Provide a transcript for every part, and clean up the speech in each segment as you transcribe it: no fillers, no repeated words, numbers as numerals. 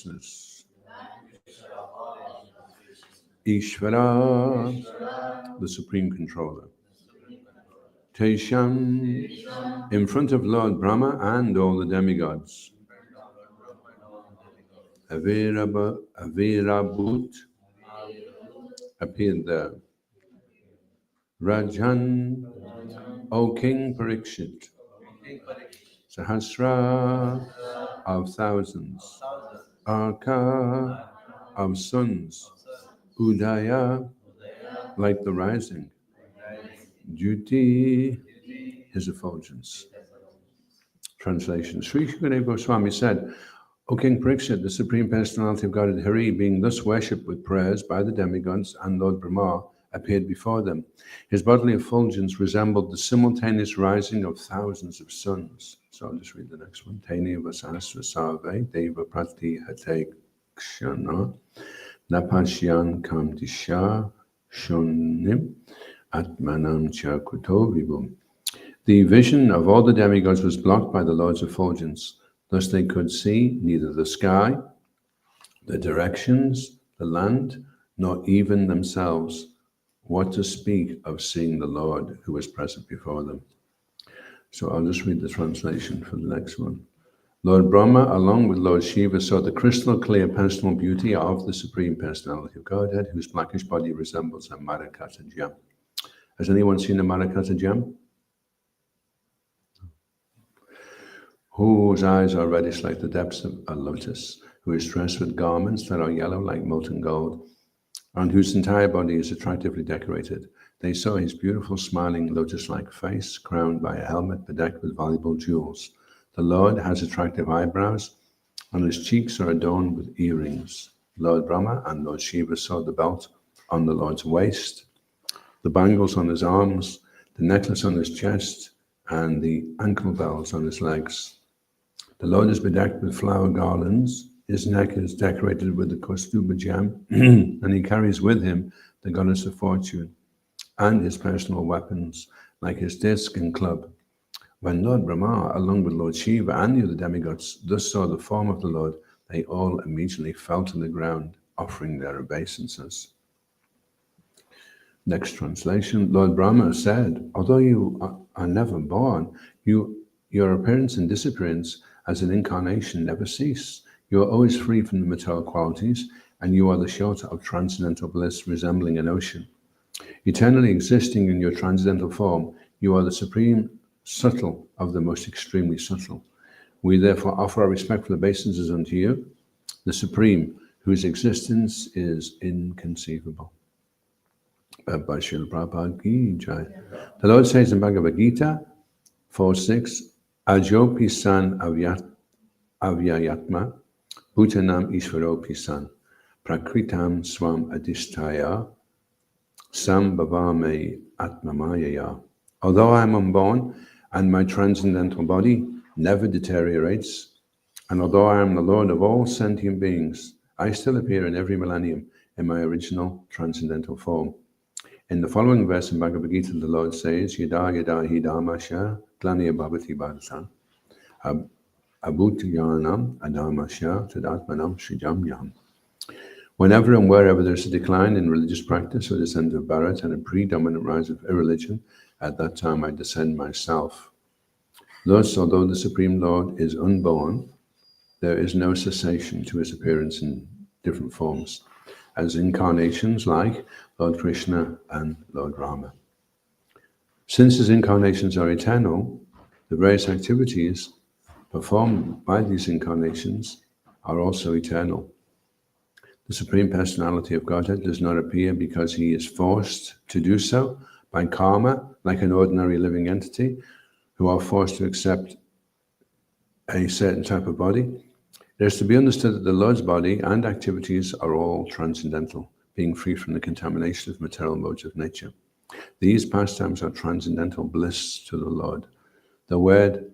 consciousness. Ishvara, the Supreme Controller. Tesham, in front of Lord Brahma and all the demigods. Avirabhut appeared there. Rajan, O King Parikshit. Sahasra, of thousands. Arka, of sons. Udaya, like the rising. Duty, his effulgence. Translation. Sri Shukadeva Goswami said, O King Parikshit, the Supreme Personality of Godhead Hari, being thus worshipped with prayers by the demigods and Lord Brahma, appeared before them. His bodily effulgence resembled the simultaneous rising of thousands of suns. So I'll just read the next one. Teni vasasra sarve deva prati hate kshana napashyan kamtisha shunim atmanam cha kuto vibhum. The vision of all the demigods was blocked by the Lord's effulgence. Thus they could see neither the sky, the directions, the land, nor even themselves. What to speak of seeing the Lord who was present before them. So I'll just read the translation for the next one. Lord Brahma, along with Lord Shiva, saw the crystal clear personal beauty of the Supreme Personality of Godhead, whose blackish body resembles a Marakata gem. Has anyone seen a Marakata gem? Whose eyes are reddish like the depths of a lotus, who is dressed with garments that are yellow like molten gold, and whose entire body is attractively decorated. They saw his beautiful, smiling, lotus-like face, crowned by a helmet bedecked with valuable jewels. The Lord has attractive eyebrows, and his cheeks are adorned with earrings. Lord Brahma and Lord Shiva saw the belt on the Lord's waist, the bangles on his arms, the necklace on his chest, and the ankle bells on his legs. The Lord is bedecked with flower garlands. His neck is decorated with the Kaustuba gem, and he carries with him the goddess of fortune and his personal weapons, like his disc and club. When Lord Brahma, along with Lord Shiva and the other demigods, thus saw the form of the Lord, they all immediately fell to the ground, offering their obeisances. Next translation. Lord Brahma said, although you are never born, your appearance and disappearance as an incarnation never cease. You are always free from the material qualities, and you are the shelter of transcendental bliss resembling an ocean. Eternally existing in your transcendental form, you are the supreme subtle of the most extremely subtle. We therefore offer our respectful obeisances unto you, the Supreme, whose existence is inconceivable. By Srila Prabhupada Ki Jai. The Lord says in Bhagavad Gita 4:6, Ajo pisan avyayatma bhutanam ishvaro pisan prakritam swam adhisthaya sambhavame atmamayaya. Although I am unborn and my transcendental body never deteriorates, and although I am the Lord of all sentient beings, I still appear in every millennium in my original transcendental form. In the following verse in Bhagavad Gita, the Lord says, Yada yada hi dharmasya glaniya bhavati bhadasa abhutayanam adharmasya tadatmanam srijam yam. Whenever and wherever there is a decline in religious practice or descent of Bharat and a predominant rise of irreligion, at that time I descend myself. Thus, although the Supreme Lord is unborn, there is no cessation to his appearance in different forms, as incarnations like Lord Krishna and Lord Rama. Since his incarnations are eternal, the various activities performed by these incarnations are also eternal. The Supreme Personality of Godhead does not appear because he is forced to do so by karma, like an ordinary living entity, who are forced to accept a certain type of body. It is to be understood that the Lord's body and activities are all transcendental, being free from the contamination of material modes of nature. These pastimes are transcendental bliss to the Lord. The word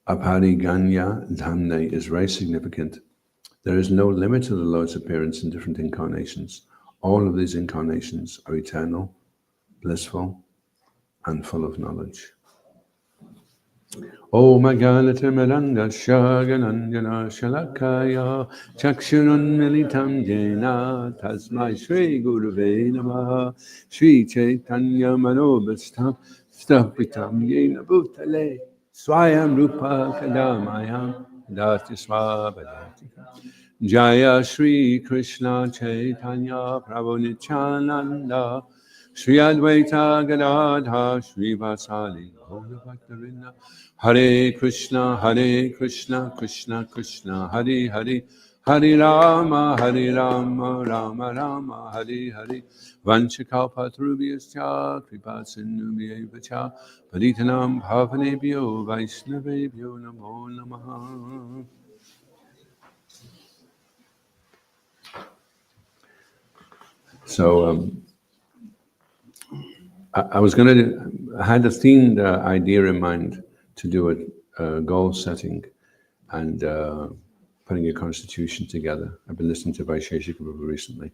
apariganya dhamne is very significant. There is no limit to the Lord's appearance in different incarnations. All of these incarnations are eternal, blissful, and full of knowledge. Om Agalatimidandasya Gananjana Shalakaya Chakshurun Militam Jena Tasmai Shri Gurave Namaha Shri Chaitanya Manobhastam Stapitam Yena Bhutale Swayam Rupa Kadamayam Dati Swabhadati Jaya Shri Krishna Chaitanya Prabhu Nityananda Shri Advaita Gadadha Shri Vasali Gaura Bhaktavinda Hare Krishna Krishna Krishna Hare Hare Hare Rama Rama Rama Hare Hare Vanchakalpatarubhyascha Kripa Sindhubhyacha Paritanam Bhavanebhyo Vaishnavebhyo Namo Namaha. So I had a themed idea in mind to do a goal setting and putting a constitution together. I've been listening to Vaisheshika Prabhu recently,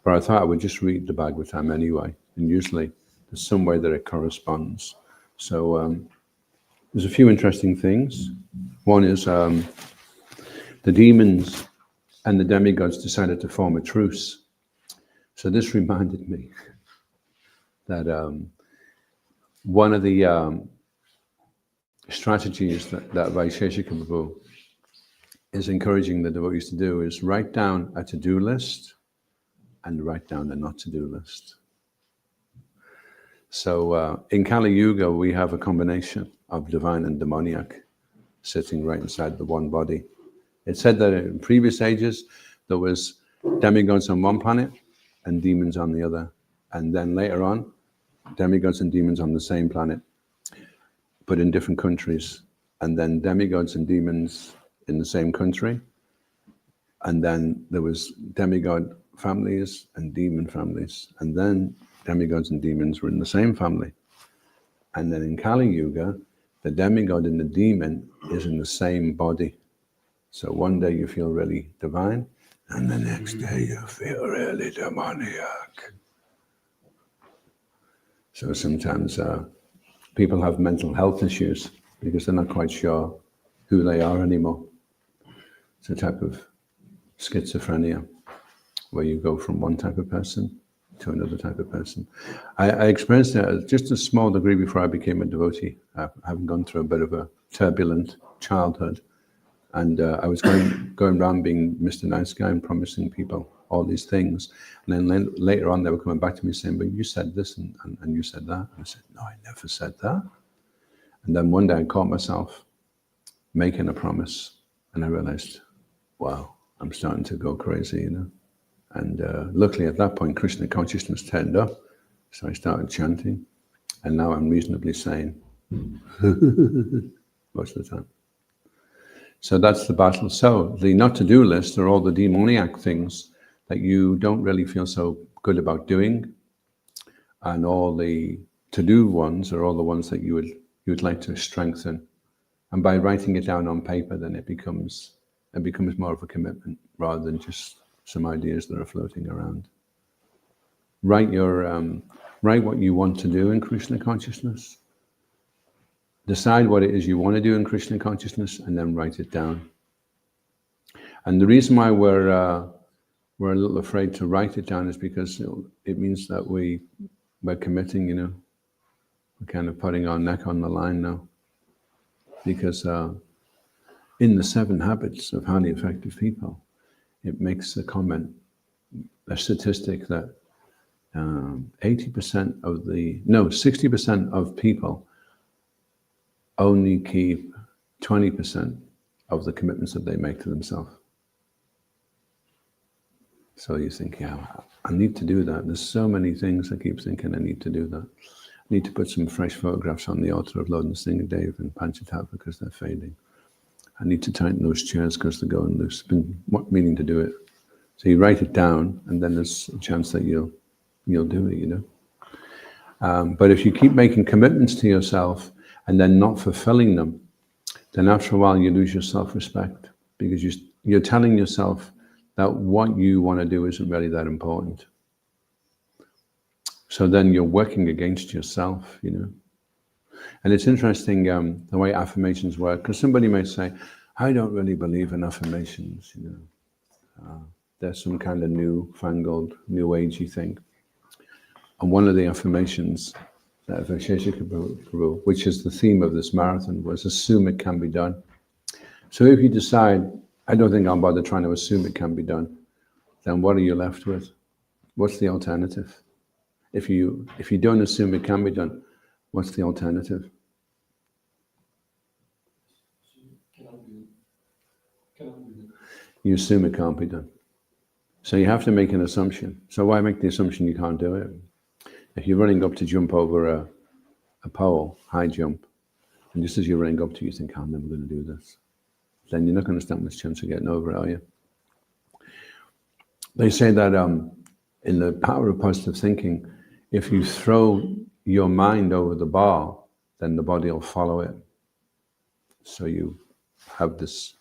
but I thought I would just read the Bhagavatam anyway, and usually there's some way that it corresponds. So there's a few interesting things. One is the demons and the demigods decided to form a truce. So this reminded me that one of the strategies that Vaisheshika Prabhu is encouraging the devotees to do is write down a to-do list and write down a not to-do list. So in Kali Yuga, we have a combination of divine and demoniac sitting right inside the one body. It's said that in previous ages, there was demigods on one planet and demons on the other. And then later on, demigods and demons on the same planet, but in different countries. And then demigods and demons in the same country. And then there was demigod families and demon families. And then demigods and demons were in the same family. And then in Kali Yuga, the demigod and the demon is in the same body. So one day you feel really divine, and the next day you feel really demoniac. So sometimes people have mental health issues because they're not quite sure who they are anymore. It's a type of schizophrenia where you go from one type of person to another type of person. I experienced that at just a small degree before I became a devotee. Having gone through a bit of a turbulent childhood. And I was going around being Mr. Nice Guy and promising people all these things. And then later on, they were coming back to me saying, but you said this and you said that. And I said, no, I never said that. And then one day I caught myself making a promise. And I realized, wow, I'm starting to go crazy, you know. And luckily at that point, Krishna consciousness turned up. So I started chanting. And now I'm reasonably sane most of the time. So that's the battle. So the not to-do list are all the demoniac things that you don't really feel so good about doing. And all the to-do ones are all the ones that you would like to strengthen. And by writing it down on paper, then it becomes more of a commitment rather than just some ideas that are floating around. Write what you want to do in Krishna consciousness. Decide what it is you want to do in Krishna consciousness, and then write it down. And the reason why we're a little afraid to write it down is because it means that we're committing. You know, we're kind of putting our neck on the line now. Because in the 7 habits of highly effective people, it makes a statistic that 60% of people only keep 20% of the commitments that they make to themselves. So you think, yeah, I need to do that. There's so many things I keep thinking I need to do that. I need to put some fresh photographs on the altar of Lord and Dev and Panchatattva because they're fading. I need to tighten those chairs because they're going loose. I've been meaning to do it. So you write it down, and then there's a chance that you'll do it, you know. But if you keep making commitments to yourself and then not fulfilling them, then after a while you lose your self-respect because you're telling yourself that what you want to do isn't really that important. So then you're working against yourself, you know. And it's interesting the way affirmations work, because somebody may say, I don't really believe in affirmations, there's some kind of new-fangled, new agey thing. And one of the affirmations that Adhoksaja Prabhu, which is the theme of this marathon, was assume it can be done. So if you decide, I don't think I'll bother trying to assume it can be done, then what are you left with? What's the alternative? If you don't assume it can be done, what's the alternative? You assume it can't be done. So you have to make an assumption. So why make the assumption you can't do it? If you're running up to jump over a pole, high jump, and just as you're running up to you think, I'm never going to do this, then you're not going to stand much chance of getting over it, are you? They say that in the power of positive thinking, if you throw your mind over the bar, then the body will follow it. So you have this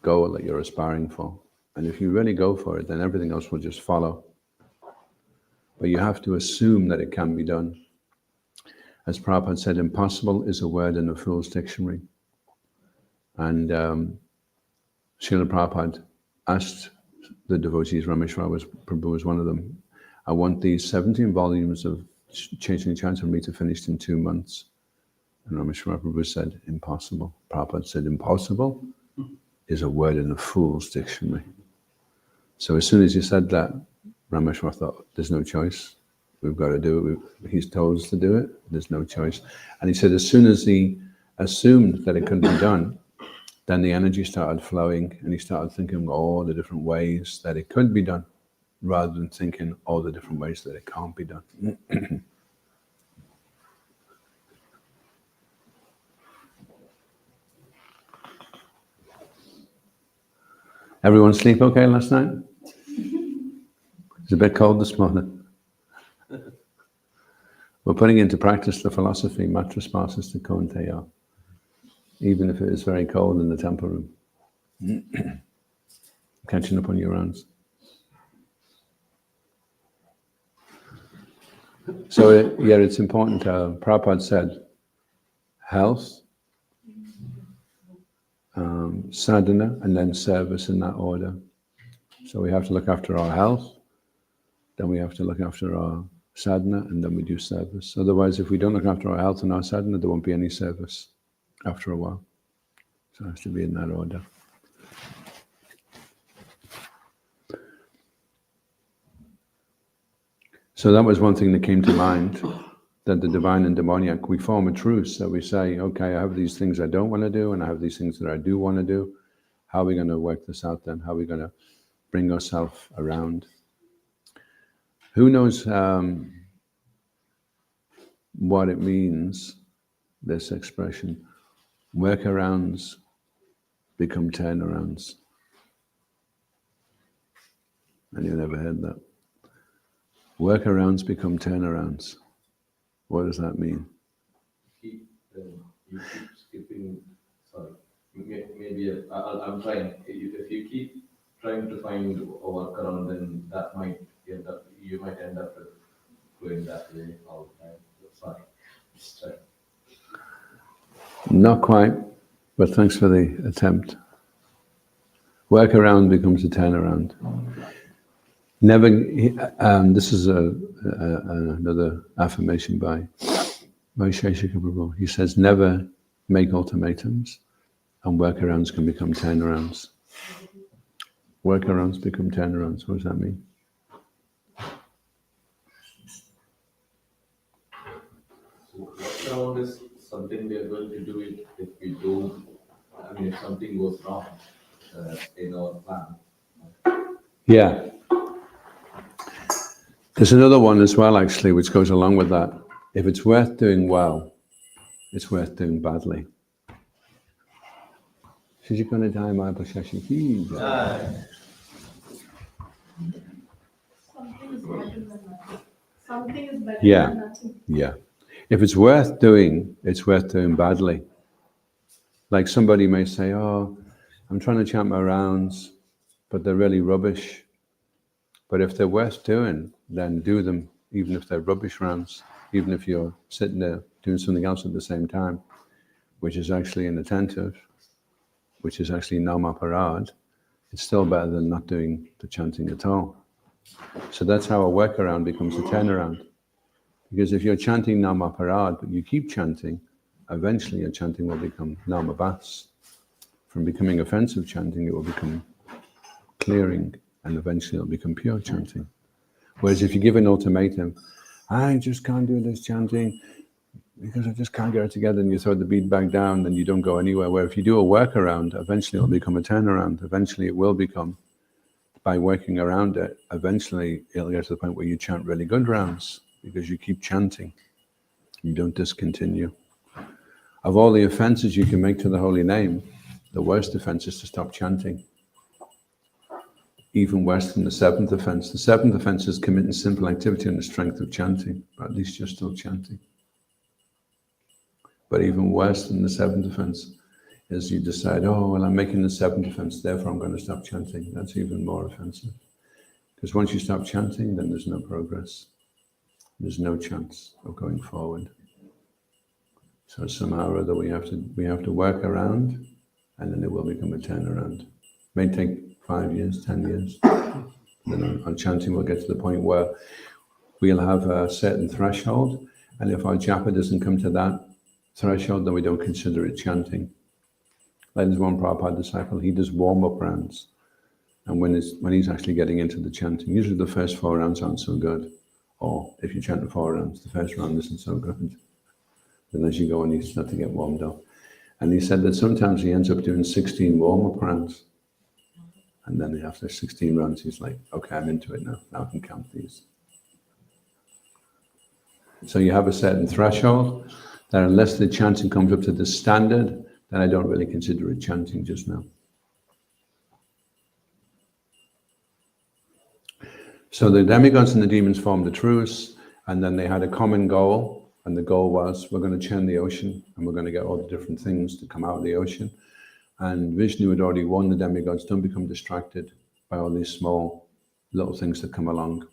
goal that you're aspiring for. And if you really go for it, then everything else will just follow. But you have to assume that it can be done. As Prabhupada said, impossible is a word in a fool's dictionary. And Srila Prabhupada asked the devotees, Rameshwar Prabhu was one of them, I want these 17 volumes of Changing Chants for me to finish in 2 months. And Rameshwar Prabhu said, impossible. Prabhupada said, impossible is a word in a fool's dictionary. So as soon as he said that, Rameshwar thought, there's no choice. We've got to do it. He's told us to do it. There's no choice. And he said, as soon as he assumed that it couldn't be done, then the energy started flowing and he started thinking all the different ways that it could be done, rather than thinking all the different ways that it can't be done. Everyone sleep okay last night? It's a bit cold this morning. We're putting into practice the philosophy, matras pasas to konteya, even if it is very cold in the temple room. Catching up on your rounds. So it's important. Prabhupada said, health, sadhana, and then service in that order. So we have to look after our health, then we have to look after our sadhana, and then we do service. Otherwise, if we don't look after our health and our sadhana, there won't be any service after a while. So it has to be in that order. So that was one thing that came to mind, that the divine and demoniac, we form a truce, that we say, okay, I have these things I don't want to do, and I have these things that I do want to do. How are we going to work this out then? How are we going to bring ourselves around? Who knows what it means, this expression, workarounds become turnarounds? And you never heard that. Workarounds become turnarounds. What does that mean? You keep skipping, sorry, maybe I'm trying. If you keep trying to find a workaround, then that might end up, you might end up going that way all the time. Sorry. Just try. Not quite, but thanks for the attempt. Workaround becomes a turnaround. Never. This is another affirmation by Sheshika Prabhu. He says, never make ultimatums, and workarounds can become turnarounds. Workarounds become turnarounds. What does that mean? So workaround is something we are going to do it if we don't. I mean, if something goes wrong in our plan. Yeah. There's another one as well, actually, which goes along with that. If it's worth doing well, it's worth doing badly. Something is better than nothing. Something is better than nothing. Yeah. If it's worth doing badly. Like somebody may say, oh, I'm trying to chant my rounds, but they're really rubbish. But if they're worth doing, then do them, even if they're rubbish rounds. even if you're sitting there doing something else at the same time, which is actually inattentive, which is actually namaparad, it's still better than not doing the chanting at all. So that's how a workaround becomes a turnaround. Because if you're chanting namaparad, but you keep chanting, eventually your chanting will become namabhas. From becoming offensive chanting, it will become clearing, and eventually it'll become pure chanting. Whereas if you give an ultimatum, I just can't do this chanting because I just can't get it together, and you throw the bead back down, then you don't go anywhere. Where if you do a workaround, eventually it'll become a turnaround. Eventually it will become, by working around it, eventually it'll get to the point where you chant really good rounds because you keep chanting. You don't discontinue. Of all the offenses you can make to the holy name, the worst offense is to stop chanting. Even worse than the seventh offense. The seventh offense is committing simple activity on the strength of chanting, but at least you're still chanting. But even worse than the seventh offense is you decide, oh, well, I'm making the seventh offense, therefore I'm going to stop chanting. That's even more offensive. Because once you stop chanting, then there's no progress. There's no chance of going forward. So somehow or other we have to work around, and then it will become a turnaround. It may take 5 years, 10 years. Then our chanting will get to the point where we'll have a certain threshold, and if our japa doesn't come to that threshold, then we don't consider it chanting. Like there's one Prabhupada disciple, he does warm-up rounds, and when he's actually getting into the chanting, usually the first 4 rounds aren't so good, or if you chant 4 rounds, the first round isn't so good. Then as you go on, you start to get warmed up. And he said that sometimes he ends up doing 16 warm-up rounds. And then after 16 rounds, he's like, okay, I'm into it now. Now I can count these. So you have a certain threshold that unless the chanting comes up to the standard, then I don't really consider it chanting just now. So the demigods and the demons formed a truce, and then they had a common goal. And the goal was, we're going to churn the ocean, and we're going to get all the different things to come out of the ocean. And Vishnu had already warned the demigods, don't become distracted by all these small little things that come along.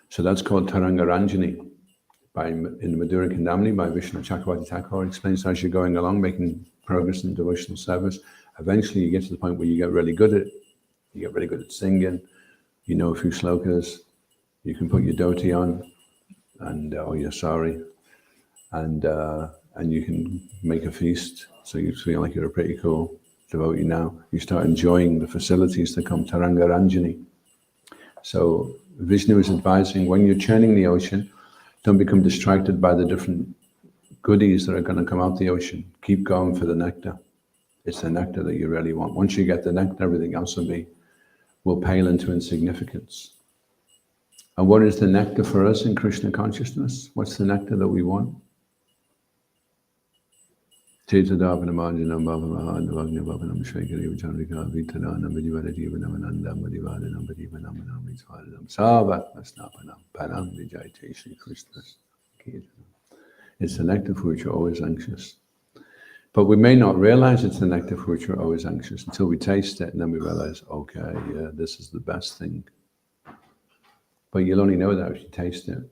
So that's called Taranga Ranjani. In Madhura Kandamini, by Vishnu Chakravarti Thakur, explains as you're going along, making progress in devotional service, eventually you get to the point where you get really good at it. You get really good at singing, you know a few slokas, you can put your dhoti on, and or your sari, and you can make a feast, so you feel like you're a pretty cool devotee now. You start enjoying the facilities that come Taranga Ranjani. So Vishnu is advising, when you're churning the ocean, don't become distracted by the different goodies that are going to come out the ocean. Keep going for the nectar. It's the nectar that you really want. Once you get the nectar, everything else will pale into insignificance. And what is the nectar for us in Krishna consciousness? What's the nectar that we want? Chetadavanamājanam bhavamahādavagna bhavanam shrekari vicharika vitadanam vidivadajivanam anandam vidivanamanam vichvaradam savatmasnapanam param vijayate Shri Krishna. It's the nectar for which you're always anxious. But we may not realize it's the nectar for which we're always anxious until we taste it, and then we realize, okay, yeah, this is the best thing. But you'll only know that if you taste it.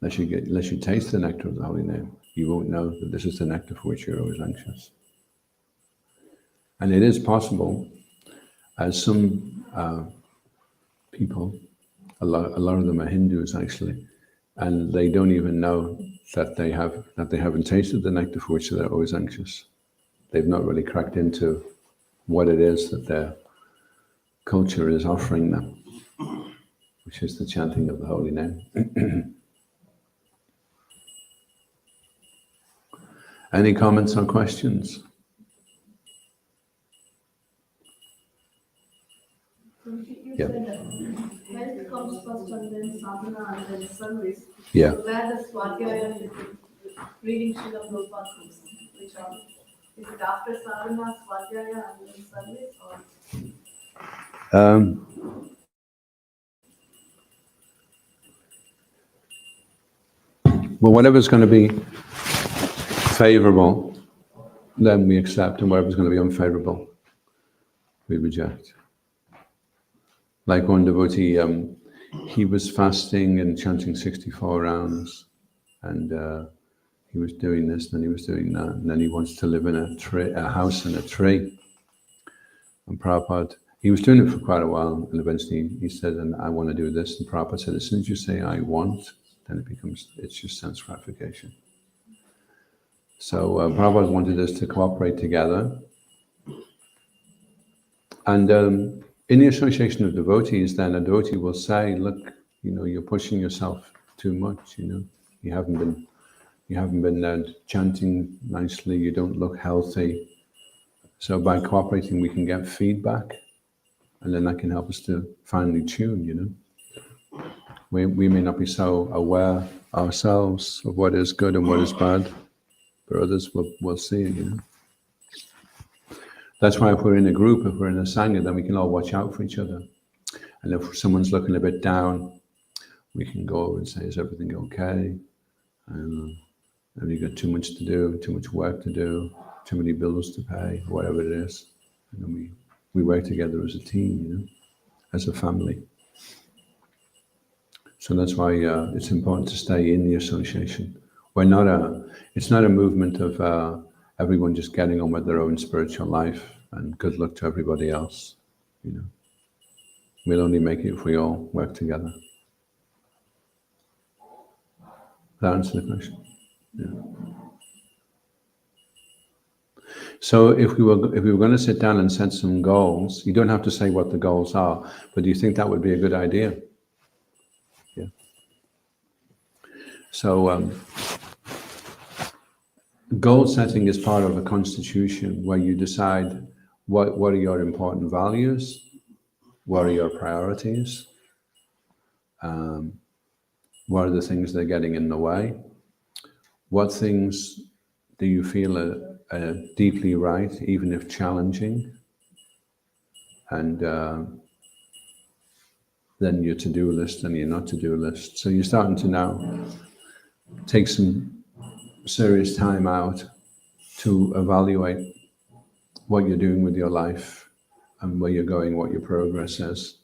Unless you taste the nectar of the holy name, you won't know that this is the nectar for which you're always anxious. And it is possible, as some people, a lot of them are Hindus actually, and they don't even know that they haven't tasted the nectar for which they're always anxious. They've not really cracked into what it is that their culture is offering them, which is the chanting of the holy name. Any comments or questions? You said that health comes first and then sadhana and then service. Yeah. So where the swadhyaya and reading Srila Prabhupada comes in, which are, is it after sadhana, swadhyaya and then service, or? Well, whatever's going to be favorable, then we accept, and whatever's going to be unfavorable, we reject. Like one devotee, he was fasting and chanting 64 rounds, and he was doing this, and then he was doing that, and then he wants to live in a house in a tree. And Prabhupada, he was doing it for quite a while, and eventually he said, and I want to do this. And Prabhupada said, as soon as you say I want, then it's just sense gratification. So Prabhupada wanted us to cooperate together. And in the association of devotees, then a devotee will say, look, you're pushing yourself too much, you haven't been chanting nicely, you don't look healthy. So by cooperating, we can get feedback, and then that can help us to finely tune, We may not be so aware ourselves of what is good and what is bad, but others will see it, That's why if we're in a group, if we're in a Sangha, then we can all watch out for each other. And if someone's looking a bit down, we can go over and say, is everything okay? Have you got too much to do, too much work to do, too many bills to pay, whatever it is? And then we work together as a team, as a family. So that's why it's important to stay in the association. It's not a movement of everyone just getting on with their own spiritual life and good luck to everybody else, We'll only make it if we all work together. That answer the question? Yeah. So if we were going to sit down and set some goals, you don't have to say what the goals are, but do you think that would be a good idea? Yeah. So goal setting is part of a constitution where you decide what are your important values, what are your priorities, what are the things that are getting in the way, what things do you feel are deeply right, even if challenging, and then your to-do list and your not to-do list. So you're starting to now take some serious time out to evaluate what you're doing with your life and where you're going, what your progress is.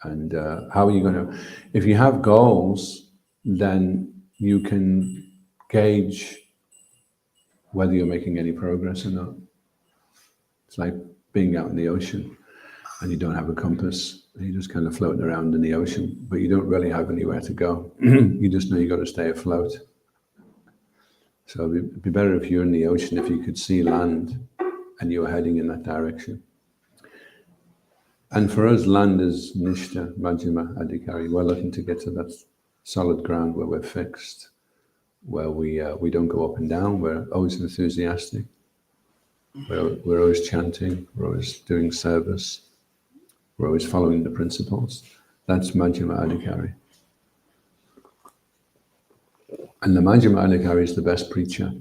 And how are you going to, if you have goals, then you can gauge whether you're making any progress or not. It's like being out in the ocean and you don't have a compass. You're just kind of floating around in the ocean, but you don't really have anywhere to go. You just know you've got to stay afloat. So it'd be better if you're in the ocean, if you could see land and you were heading in that direction. And for us, land is Nishta, Majjhima, Adhikari. We're looking to get to that solid ground where we're fixed, where we don't go up and down. We're always enthusiastic. We're always chanting. We're always doing service. We're always following the principles. That's Majjhima Adhikari. And the Majjhima Adhikari is the best preacher.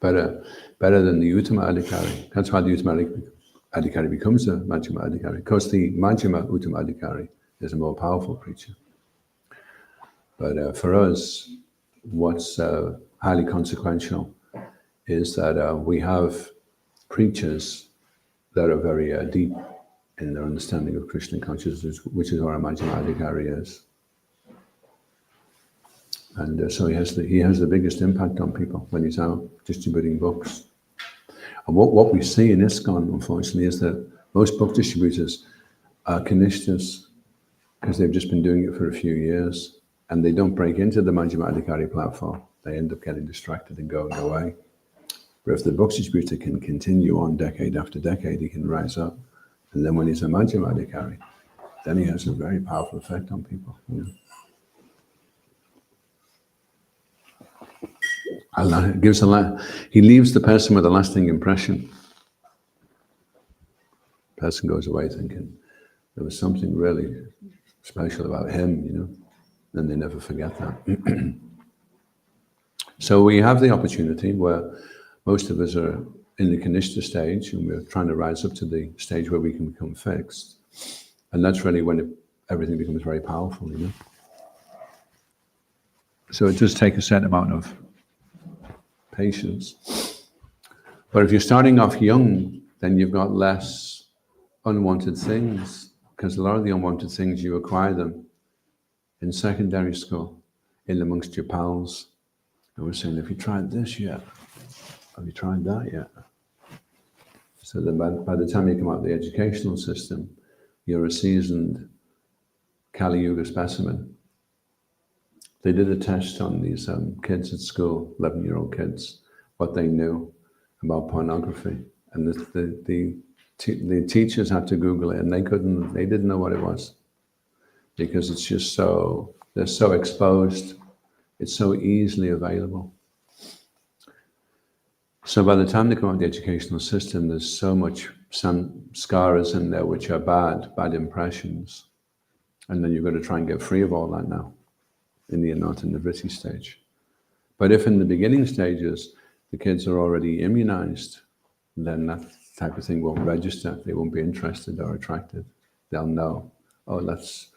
Better than the Uttama Adhikari. That's why the Uttama Adhikari becomes a Majjhima Adhikari, because the Majjhima Uttama Adhikari is a more powerful preacher. But for us, what's highly consequential is that we have preachers that are very deep in their understanding of Krishna consciousness, which is what our Majjhima Adhikari is. And so he has the biggest impact on people when he's out distributing books. And what we see in ISKCON, unfortunately, is that most book distributors are kanishtas because they've just been doing it for a few years and they don't break into the Majjhima Adhikari platform. They end up getting distracted and going away. But if the book distributor can continue on decade after decade, he can rise up. And then when he's a Majjhima Adhikari, then he has a very powerful effect on people. He leaves the person with a lasting impression. The person goes away thinking there was something really special about him, and they never forget that. So we have the opportunity where most of us are in the Kanishta stage and we're trying to rise up to the stage where we can become fixed. And that's really when everything becomes very powerful, So it does take a certain amount of patience. But if you're starting off young, then you've got less unwanted things, because a lot of the unwanted things, you acquire them in secondary school. in amongst your pals who were saying, have you tried this yet? Have you tried that yet? So that by the time you come out of the educational system, you're a seasoned Kali Yuga specimen. They did a test on these kids at school, 11-year-old kids, what they knew about pornography. And the teachers had to Google it, and they didn't know what it was. Because it's just they're so exposed, it's so easily available. So by the time they come out of the educational system, there's so much samskaras in there which are bad impressions. And then you've got to try and get free of all that now in the Ananta Nivritti stage. But if in the beginning stages, the kids are already immunized, then that type of thing won't register. They won't be interested or attracted. They'll know, oh, that's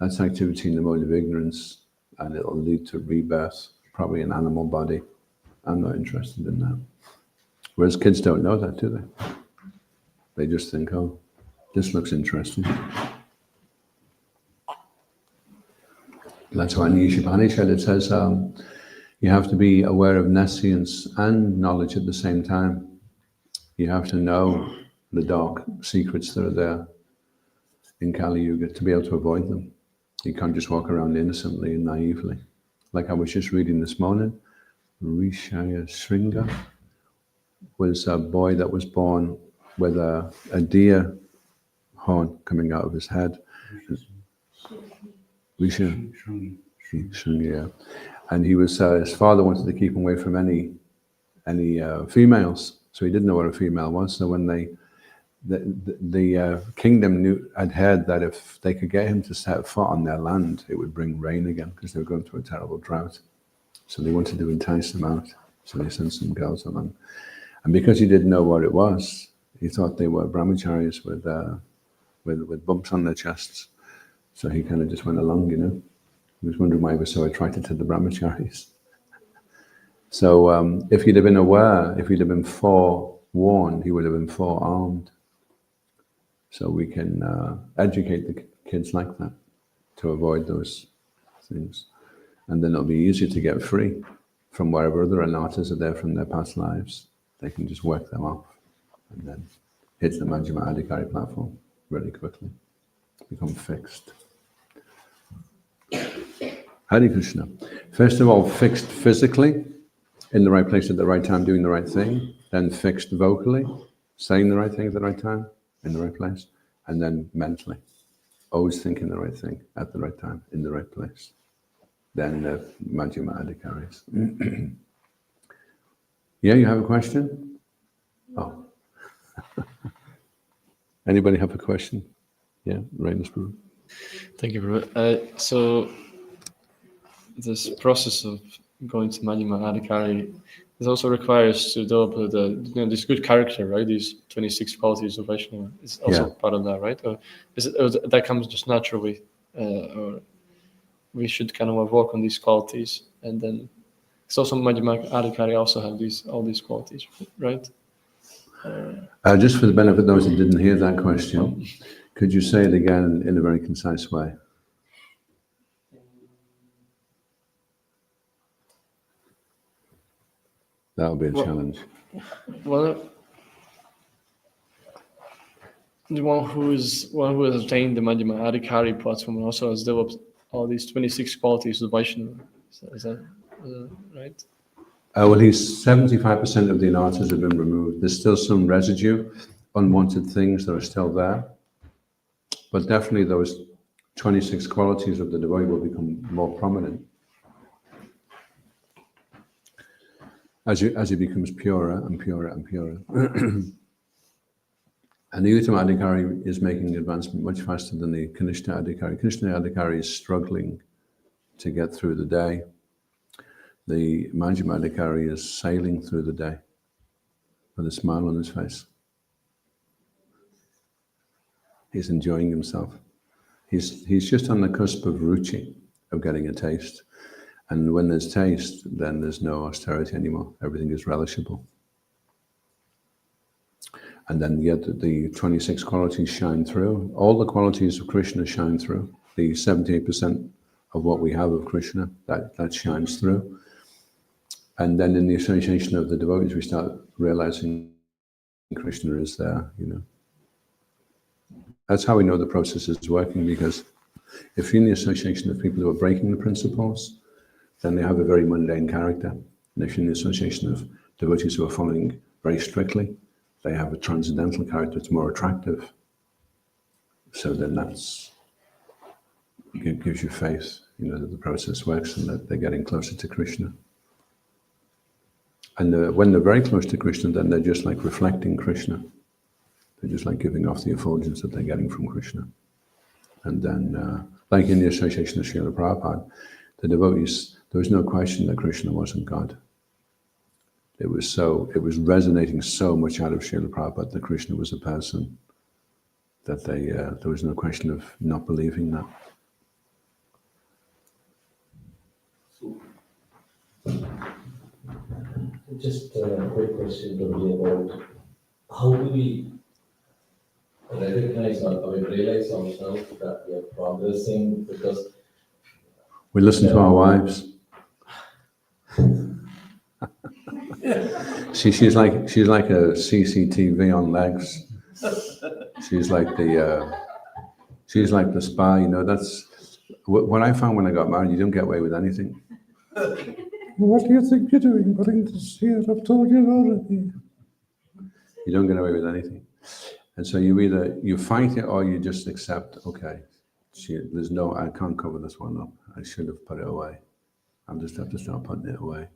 activity in the mode of ignorance, and it'll lead to rebirth, probably an animal body. I'm not interested in that. Whereas kids don't know that, do they? They just think, oh, this looks interesting. That's why in the Ishopanishad it says you have to be aware of nescience and knowledge at the same time. You have to know the dark secrets that are there in Kali Yuga to be able to avoid them. You can't just walk around innocently and naively. Like I was just reading this morning, Rishaya Shringa was a boy that was born with a deer horn coming out of his head. Shringa, yeah. And he was his father wanted to keep him away from any females, so he didn't know what a female was. So when the kingdom had heard that if they could get him to set foot on their land, it would bring rain again because they were going through a terrible drought. So they wanted to entice him out. So they sent some girls along. And because he didn't know what it was, he thought they were brahmacharis with bumps on their chests. So he kind of just went along, you know. He was wondering why he was so attracted to the brahmacharis. So if he'd have been aware, if he'd have been forewarned, he would have been forearmed. So we can educate the kids like that to avoid those things. And then it'll be easier to get free from wherever other anatas are there from their past lives. They can just work them off and then hit the Majjhima Adhikari platform really quickly. Become fixed. Hare Krishna. First of all, fixed physically, in the right place at the right time, doing the right thing. Then fixed vocally, saying the right thing at the right time, in the right place. And then mentally, always thinking the right thing at the right time, in the right place. Then the Majjhima Adhikaris. Yeah, you have a question? Oh. Anybody have a question? Yeah, Rainus Brew. Thank you, Prabhu. So this process of going to Majjhima Adhikari, it also requires to develop this good character, right? These 26 qualities of Vaishnava is also part of that, right? Or is it that comes just naturally, or we should kind of work on these qualities, and then it's also Majjhima Adhikari also have all these qualities, right? Just for the benefit of those who didn't hear that question, could you say it again in a very concise way? That would be a challenge. Well, the one who has obtained the Majjhima Adhikari platform also has developed all these 26 qualities of Vaishnava. Is that right? Well, 75% of the anatas have been removed. There's still some residue, unwanted things that are still there. But definitely those 26 qualities of the devotee will become more prominent as he becomes purer and purer and purer. And the Uttama Adhikari is making advancement much faster than the Kanishta Adhikari. Kanishta Adhikari is struggling to get through the day. The Majjhima Adhikari is sailing through the day with a smile on his face. He's enjoying himself. He's just on the cusp of ruchi, of getting a taste. And when there's taste, then there's no austerity anymore. Everything is relishable. And then yet the 26 qualities shine through. All the qualities of Krishna shine through. The 78% of what we have of Krishna, that shines through. And then in the association of the devotees, we start realizing Krishna is there, you know. That's how we know the process is working, because if you're in the association of people who are breaking the principles, then they have a very mundane character. And if you're in the association of devotees who are following very strictly, they have a transcendental character, it's more attractive. So then it gives you faith, you know, that the process works and that they're getting closer to Krishna. And when they're very close to Krishna, then they're just like reflecting Krishna. They're just like giving off the effulgence that they're getting from Krishna. And then, like in the association of Srila Prabhupada, the devotees, there was no question that Krishna wasn't God. It was resonating so much out of Srila Prabhupada that Krishna was a person that there was no question of not believing that. Just a quick question to me about how do we recognize or realize ourselves that we are progressing, because We listen to our wives. She's like a CCTV on legs. She's like the spy, you know. That's what I found when I got married. You don't get away with anything. What do you think you're doing? Putting this here? I've told you already. You don't get away with anything. And so you either you fight it or you just accept, okay, I can't cover this one up. I should have put it away. I'll just have to start putting it away.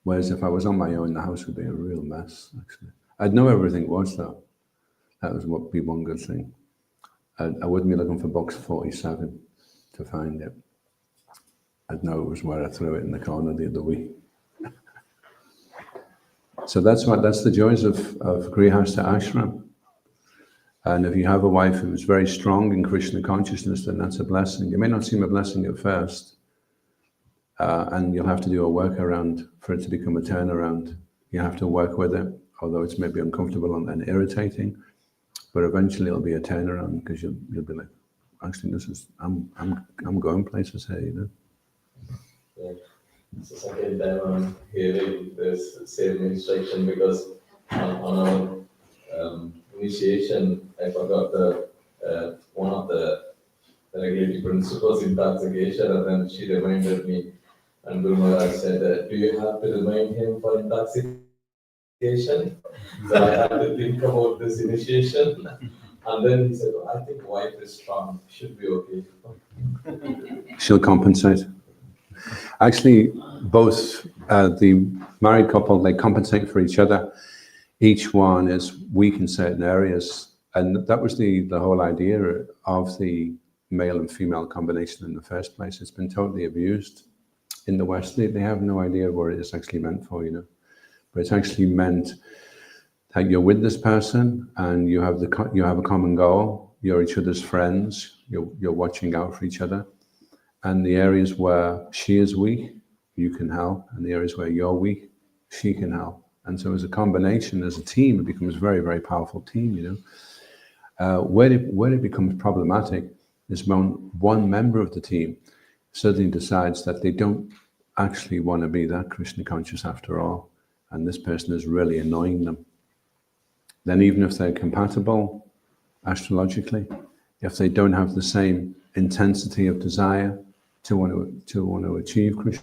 Whereas if I was on my own, the house would be a real mess, actually. I'd know everything was, though. That would be one good thing. I wouldn't be looking for box 47 to find it. I'd know it was where I threw it in the corner the other week. So that's the joys of Grihastha Ashram. And if you have a wife who's very strong in Krishna consciousness, then that's a blessing. It may not seem a blessing at first, and you'll have to do a workaround for it to become a turnaround. You have to work with it, although it's maybe uncomfortable and irritating, but eventually it'll be a turnaround, because you'll be like, actually, I'm going places here, you know. Yeah. It's the second time I'm hearing this same instruction, because on our initiation, I forgot one of the regulatory principles, intoxication, and then she reminded me, and Guru Maharaj said, do you have to remind him for intoxication? So I had to think about this initiation, and then he said, I think wife is strong, should be okay. She'll compensate. Actually, both the married couple, they compensate for each other. Each one is weak in certain areas. And that was the whole idea of the male and female combination in the first place. It's been totally abused in the West. They have no idea what it is actually meant for, you know. But it's actually meant that you're with this person and you have a common goal. You're each other's friends. You're watching out for each other. And the areas where she is weak, you can help. And the areas where you're weak, she can help. And so as a combination, as a team, it becomes a very, very powerful team, you know. Where it becomes problematic is when one member of the team suddenly decides that they don't actually want to be that Krishna conscious after all, and this person is really annoying them. Then even if they're compatible astrologically, if they don't have the same intensity of desire to want to achieve Krishna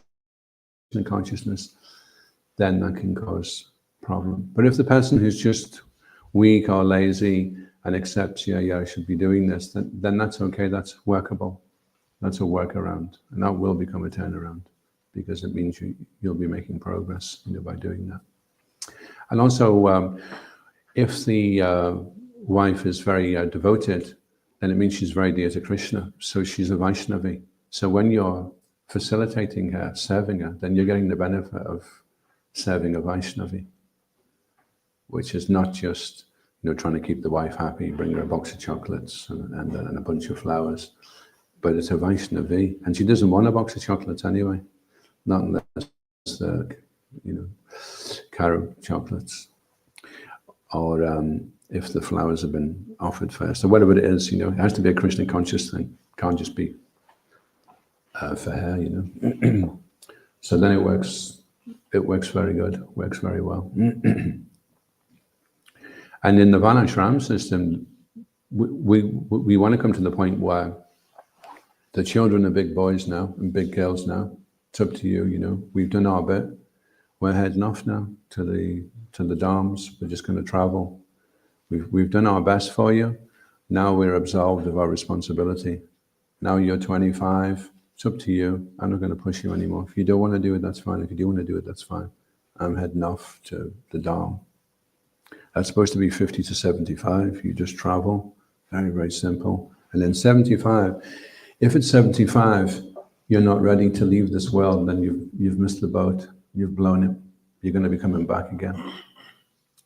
consciousness, then that can cause problem. But if the person who's just weak or lazy and accepts, yeah, I should be doing this, then that's okay, that's workable. That's a workaround, and that will become a turnaround, because it means you'll be making progress, you know, by doing that. And also, if the wife is very devoted, then it means she's very dear to Krishna, so she's a Vaishnavi. So when you're facilitating her, serving her, then you're getting the benefit of serving a Vaishnavi, which is not just, you know, trying to keep the wife happy, bring her a box of chocolates and a bunch of flowers, but it's a Vaishnavi, and she doesn't want a box of chocolates anyway, not unless they're, you know, carob chocolates, or if the flowers have been offered first, or whatever it is, you know, it has to be a Krishna conscious thing. Can't just be for hair, So then it works very good, works very well. And in the Varnashram system, we want to come to the point where the children are big boys now and big girls now. It's up to you, We've done our bit. We're heading off now to the Dhams. We're just going to travel. We've done our best for you. Now we're absolved of our responsibility. Now you're 25. It's up to you. I'm not going to push you anymore. If you don't want to do it, that's fine. If you do want to do it, that's fine. I'm heading off to the Dham. That's supposed to be 50 to 75. You just travel. Very, very simple. And then 75. If it's 75, you're not ready to leave this world, then you've missed the boat. You've blown it. You're going to be coming back again.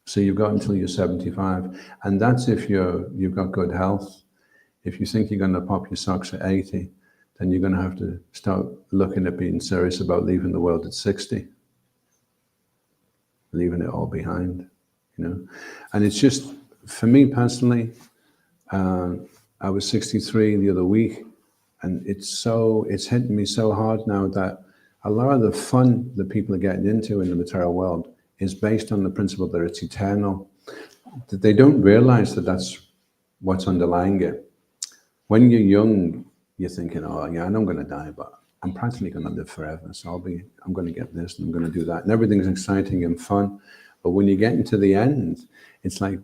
So you've got until you're 75. And that's if you've got good health. If you think you're going to pop your socks at 80, then you're going to have to start looking at being serious about leaving the world at 60. Leaving it all behind, And it's just, for me personally, I was 63 the other week, and it's hitting me so hard now that a lot of the fun that people are getting into in the material world is based on the principle that it's eternal. That they don't realize that that's what's underlying it. When you're young, you're thinking, oh yeah, I know I'm going to die, but I'm practically going to live forever. So I'm going to get this and I'm going to do that. And everything's exciting and fun. But when you get into the end, it's like,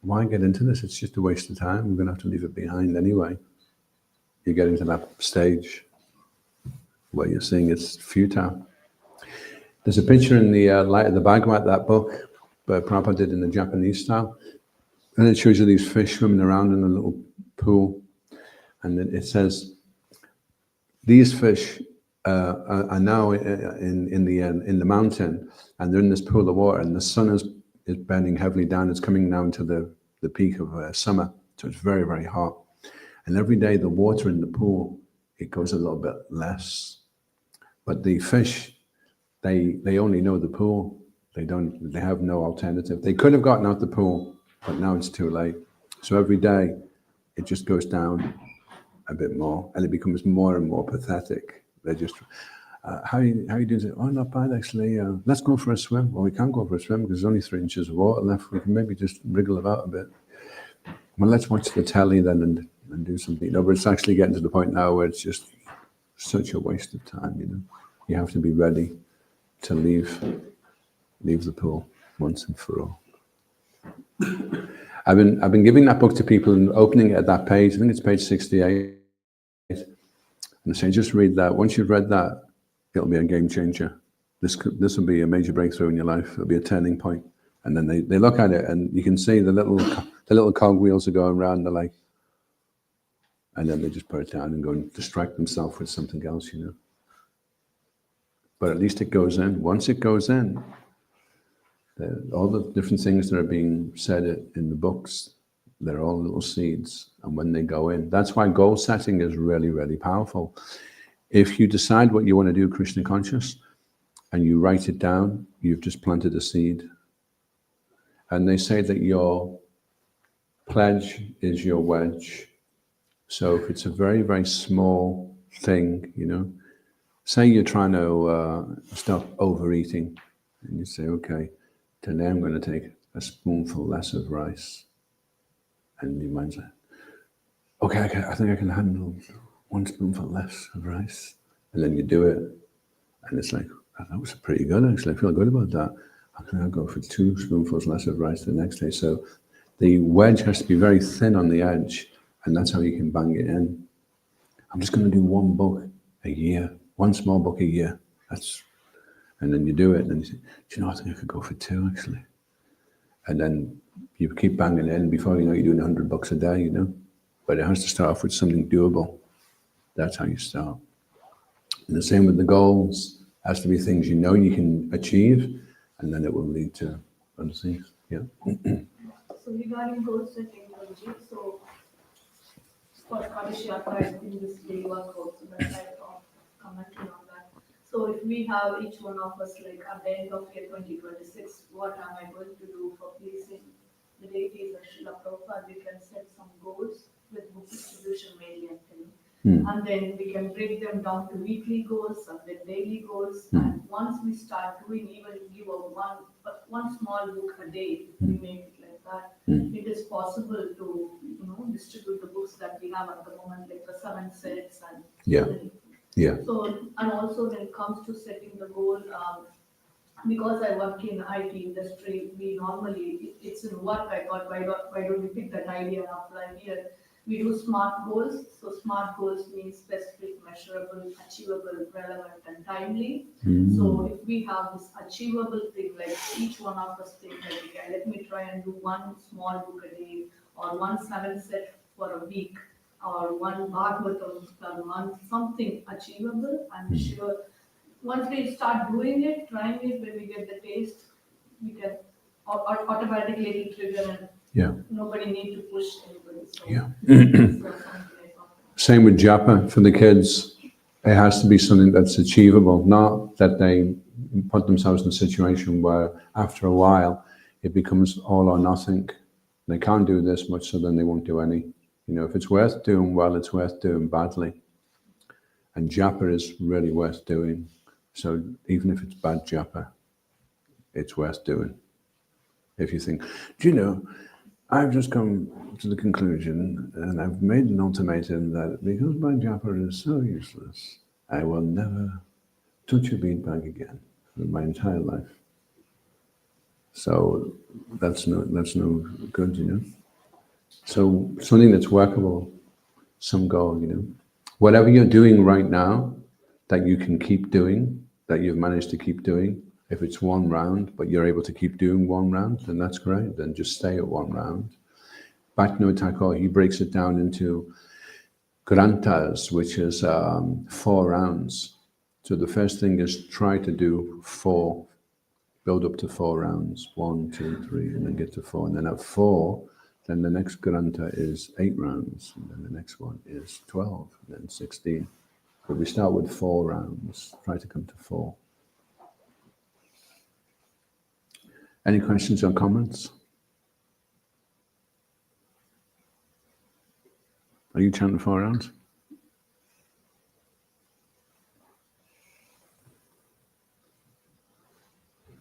why get into this? It's just a waste of time. We're going to have to leave it behind anyway. You get into that stage where you're seeing it's futile. There's a picture in the Light of the Bhagavatam, that book, but Prabhupada did in the Japanese style. And it shows you these fish swimming around in a little pool. And then it says, these fish are now in the mountain, and they're in this pool of water, and the sun is burning heavily down. It's coming down to the peak of summer, so it's very, very hot. And every day the water in the pool, it goes a little bit less. But the fish, they only know the pool. They have no alternative. They could have gotten out the pool, but now it's too late. So every day it just goes down a bit more, and it becomes more and more pathetic. They're just, how are you doing? Oh, not bad actually. Let's go for a swim. Well, we can't go for a swim because there's only 3 inches of water left. We can maybe just wriggle about a bit. Well, let's watch the telly then and do something. But it's actually getting to the point now where it's just such a waste of time. You have to be ready to leave the pool once and for all. I've been giving that book to people and opening it at that page. I think it's page 68. And I say, just read that. Once you've read that, it'll be a game changer. This will be a major breakthrough in your life. It'll be a turning point. And then they look at it, and you can see the little cogwheels are going around. They're like, and then they just put it down and go and distract themselves with something else, But at least it goes in. Once it goes in, all the different things that are being said in the books, they're all little seeds. And when they go in, that's why goal setting is really, really powerful. If you decide what you want to do, Krishna conscious, and you write it down, you've just planted a seed. And they say that your pledge is your wedge. So if it's a very, very small thing, say you're trying to stop overeating, and you say, okay, today I'm going to take a spoonful less of rice. And your mind's like, okay, I think I can handle 1 spoonful less of rice. And then you do it. And it's like, that was pretty good, actually. I feel good about that. How can I go for 2 spoonfuls less of rice the next day? So the wedge has to be very thin on the edge. And that's how you can bang it in. I'm just going to do 1 book a year, 1 small book a year. And then you do it, and then you say, do you know, I think I could go for 2, actually. And then you keep banging it in. Before you know, you're doing 100 books a day, But it has to start off with something doable. That's how you start. And the same with the goals. It has to be things you know you can achieve, and then it will lead to other things. Yeah. So regarding goal setting, Guruji, so for Kadashiyatra, I think this day workout, so that's why I'm commenting on that. So if we have each one of us, like at the end of year 2026, what am I going to do for pleasing the deities of Srila Prabhupada? We can set some goals with book distribution mainly, I'm telling. And then we can break them down to weekly goals and then daily goals. And once we start doing, even give a one small book a day, we make it like that. It is possible to, distribute the books that we have at the moment, like the 7 sets and Yeah. so many. Yeah. So, and also when it comes to setting the goal, because I work in IT industry, we normally, it's in work, I thought, why don't we pick that idea and apply here? We do SMART goals. So SMART goals means specific, measurable, achievable, relevant, and timely. So if we have this achievable thing, like each one of us think, like, okay, let me try and do one small book a day, or one 7 set for a week, or one Bhagavatam per month, something achievable and sure. Once we start doing it, trying it, when we get the taste, we can automatically it'll trigger and Yeah. nobody need to push anybody. So, Yeah. so something like that. Same with japa for the kids. It has to be something that's achievable, not that they put themselves in a situation where after a while it becomes all or nothing. They can't do this much, so then they won't do any. If it's worth doing well, it's worth doing badly. And japa is really worth doing. So even if it's bad japa, it's worth doing. If you think, I've just come to the conclusion and I've made an ultimatum that because my japa is so useless, I will never touch a bead bag again for my entire life. So that's no good, So something that's workable, some goal, Whatever you're doing right now that you can keep doing, that you've managed to keep doing, if it's 1 round, but you're able to keep doing 1 round, then that's great. Then just stay at 1 round. Bhaktivinoda Thakur, he breaks it down into grantas, which is 4 rounds. So the first thing is try to do 4, build up to 4 rounds, 1, 2, 3, and then get to 4. And then at 4, then the next granta is 8 rounds, and then the next one is 12, and then 16. But we start with 4 rounds, try to come to 4. Any questions or comments? Are you chanting 4 rounds?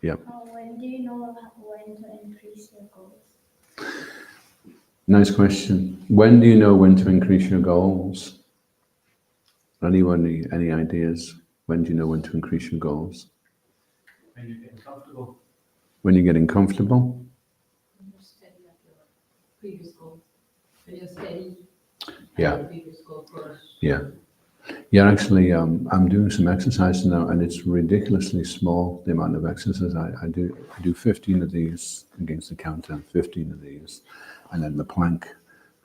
Yep. When do you know when to increase your goals? Nice question. When do you know when to increase your goals? Anyone, any ideas? When do you know when to increase your goals? When you're getting comfortable. When you're getting comfortable? When you're steady at your previous goal. When you're steady Yeah. at your previous goal first. Yeah. Yeah, actually, I'm doing some exercise now, and it's ridiculously small, the amount of exercise I do. I do 15 of these against the counter, 15 of these, and then the plank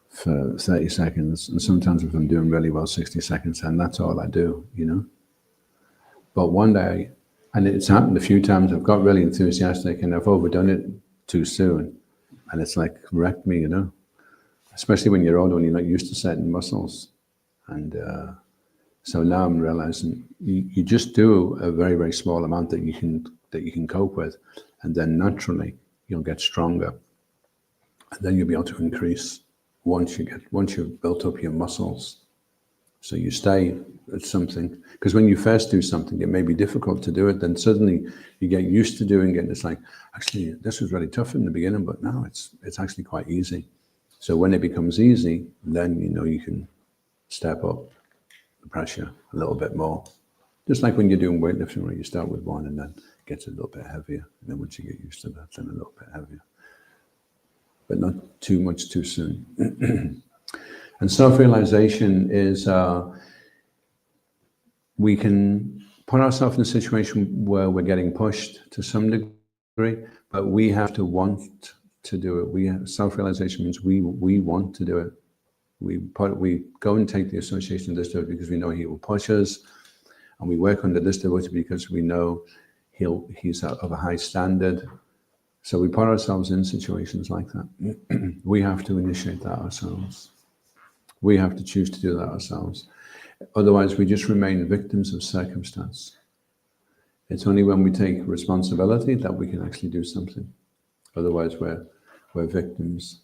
for 30 seconds. And sometimes if I'm doing really well, 60 seconds, and that's all I do, But one day, and it's happened a few times, I've got really enthusiastic and I've overdone it too soon. And it's like wrecked me, Especially when you're older, when you're not used to certain muscles. And so now I'm realizing you just do a very, very small amount that you can cope with, and then naturally you'll get stronger, and then you'll be able to increase once you've built up your muscles. So you stay at something, because when you first do something, it may be difficult to do it. Then suddenly you get used to doing it, and it's like, actually, this was really tough in the beginning, but now it's actually quite easy. So when it becomes easy, then you can step up the pressure a little bit more. Just like when you're doing weightlifting, where you start with 1 and then it gets a little bit heavier. And then once you get used to that, then a little bit heavier. But not too much too soon. And self-realization is we can put ourselves in a situation where we're getting pushed to some degree, but we have to want to do it. Self-realization means we want to do it. We go and take the association of this devotee because we know he will push us, and we work under this devotee because we know he's of a high standard. So we put ourselves in situations like that. We have to initiate that ourselves. We have to choose to do that ourselves. Otherwise, we just remain victims of circumstance. It's only when we take responsibility that we can actually do something. Otherwise, we're victims.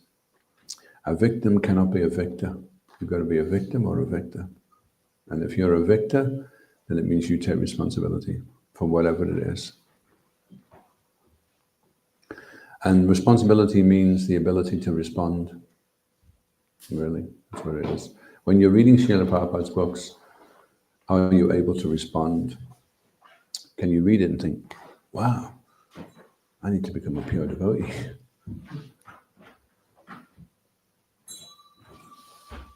A victim cannot be a victor. You've got to be a victim or a victor. And if you're a victor, then it means you take responsibility for whatever it is. And responsibility means the ability to respond. Really, that's what it is. When you're reading Srila Prabhupada's books, how are you able to respond? Can you read it and think, wow, I need to become a pure devotee?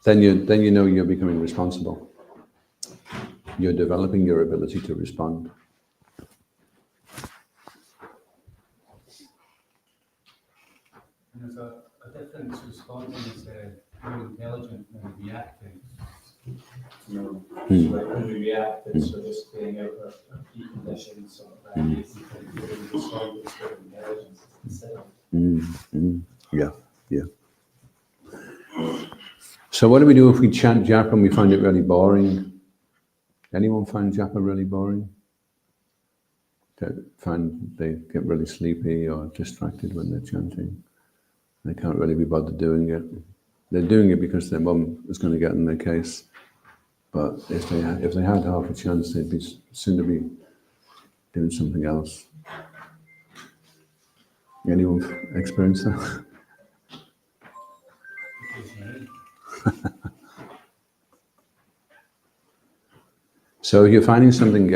Then you know you're becoming responsible. You're developing your ability to respond. And there's a difference responding to being intelligent and reacting. You know, so like when we react, it's we're just playing out our preconditions, sort of reacting to being responding to intelligence instead of. Yeah. So what do we do if we chant japa and we find it really boring? Anyone find japa really boring? They get really sleepy or distracted when they're chanting. They can't really be bothered doing it. They're doing it because their mum is going to get in their case. But if they had half a chance, they'd be soon to be doing something else. Anyone experience that? So if you're finding something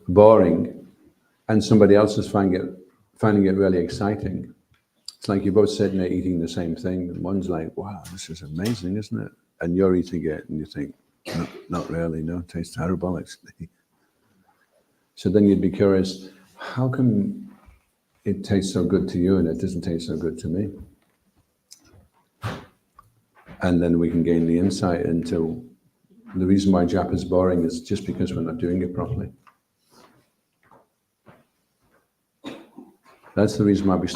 boring, and somebody else is finding it really exciting, it's like you're both sitting there eating the same thing, and one's like, "Wow, this is amazing, isn't it?" And you're eating it, and you think, "No, not really. No, it tastes terrible, actually." So then you'd be curious, how come it tastes so good to you and it doesn't taste so good to me? And then we can gain the insight into the reason why japa is boring is just because we're not doing it properly. That's the reason why we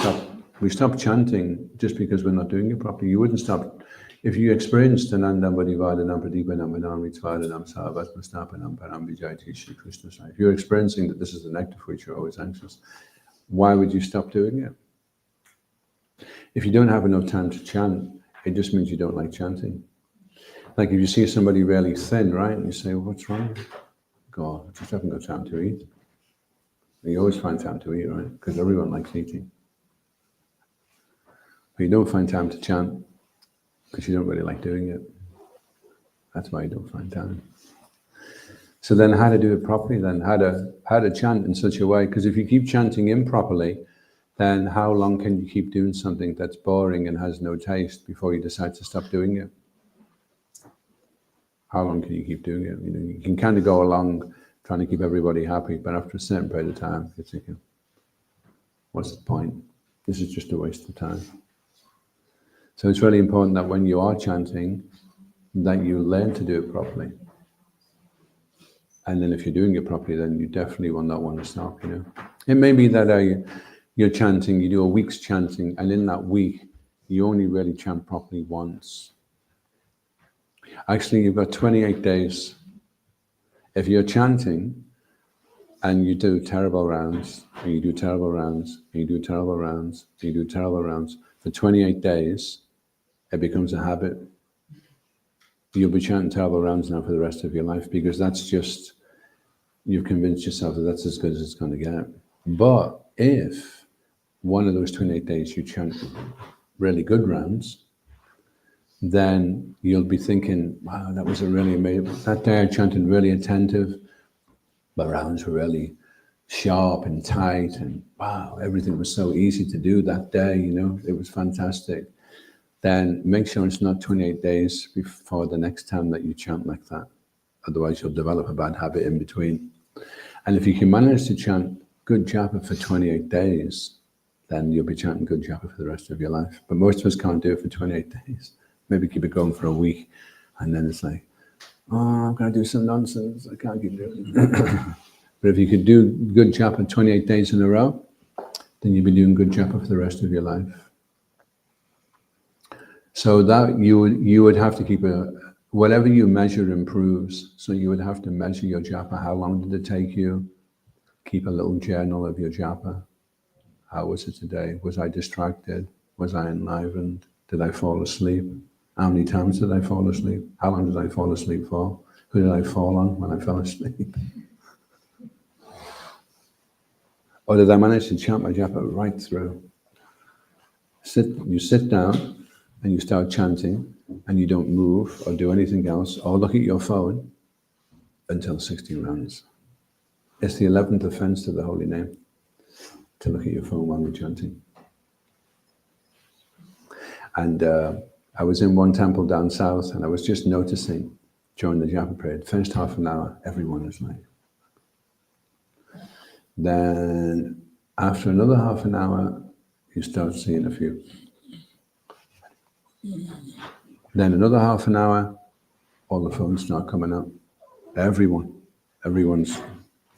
stop chanting just because we're not doing it properly. You wouldn't stop if you experienced Anandam Vadivadhanam Pradipanam Vinamritvadhanam Savatmastapanam Param Vijayati Shri Krishna. If you're experiencing that this is the nectar for which you're always anxious, why would you stop doing it? If you don't have enough time to chant, it just means you don't like chanting. Like if you see somebody really thin, right, and you say, well, what's wrong? God, I just haven't got time to eat. And you always find time to eat, right? Because everyone likes eating. But you don't find time to chant because you don't really like doing it. That's why you don't find time. So then how to do it properly then? How to chant in such a way? Because if you keep chanting improperly, then how long can you keep doing something that's boring and has no taste before you decide to stop doing it? How long can you keep doing it? You know, you can kind of go along trying to keep everybody happy, but after a certain period of time, you're thinking, what's the point? This is just a waste of time. So it's really important that when you are chanting, that you learn to do it properly. And then if you're doing it properly, then you definitely will not want to stop, you know. It may be that you're chanting, you do a week's chanting, and in that week, you only really chant properly once. Actually, you've got 28 days. If you're chanting and you do terrible rounds, and you do terrible rounds, and you do terrible rounds, and you do terrible rounds, for 28 days, it becomes a habit. You'll be chanting terrible rounds now for the rest of your life because that's just, you've convinced yourself that that's as good as it's going to get. But if one of those 28 days you chant really good rounds, then you'll be thinking, wow, that was a really amazing, that day I chanted really attentive, the rounds were really sharp and tight, and wow, everything was so easy to do that day, you know, it was fantastic. Then make sure it's not 28 days before the next time that you chant like that. Otherwise you'll develop a bad habit in between. And if you can manage to chant good japa for 28 days, then you'll be chanting good japa for the rest of your life. But most of us can't do it for 28 days. Maybe keep it going for a week, and then it's like, oh, I'm going to do some nonsense. I can't keep doing it. But if you could do good japa 28 days in a row, then you'll be doing good japa for the rest of your life. So that you would have to keep whatever you measure improves. So you would have to measure your japa. How long did it take you? Keep a little journal of your japa. How was it today? Was I distracted? Was I enlivened? Did I fall asleep? How many times did I fall asleep? How long did I fall asleep for? Who did I fall on when I fell asleep? Or did I manage to chant my japa right through? You sit down and you start chanting and you don't move or do anything else or look at your phone until 60 rounds. It's the 11th offense to the holy name to look at your phone while you're chanting. And I was in one temple down south and I was just noticing during the japa period, first half an hour, everyone was like. Then after another half an hour, you start seeing a few. Then another half an hour, all the phones start coming up. Everyone's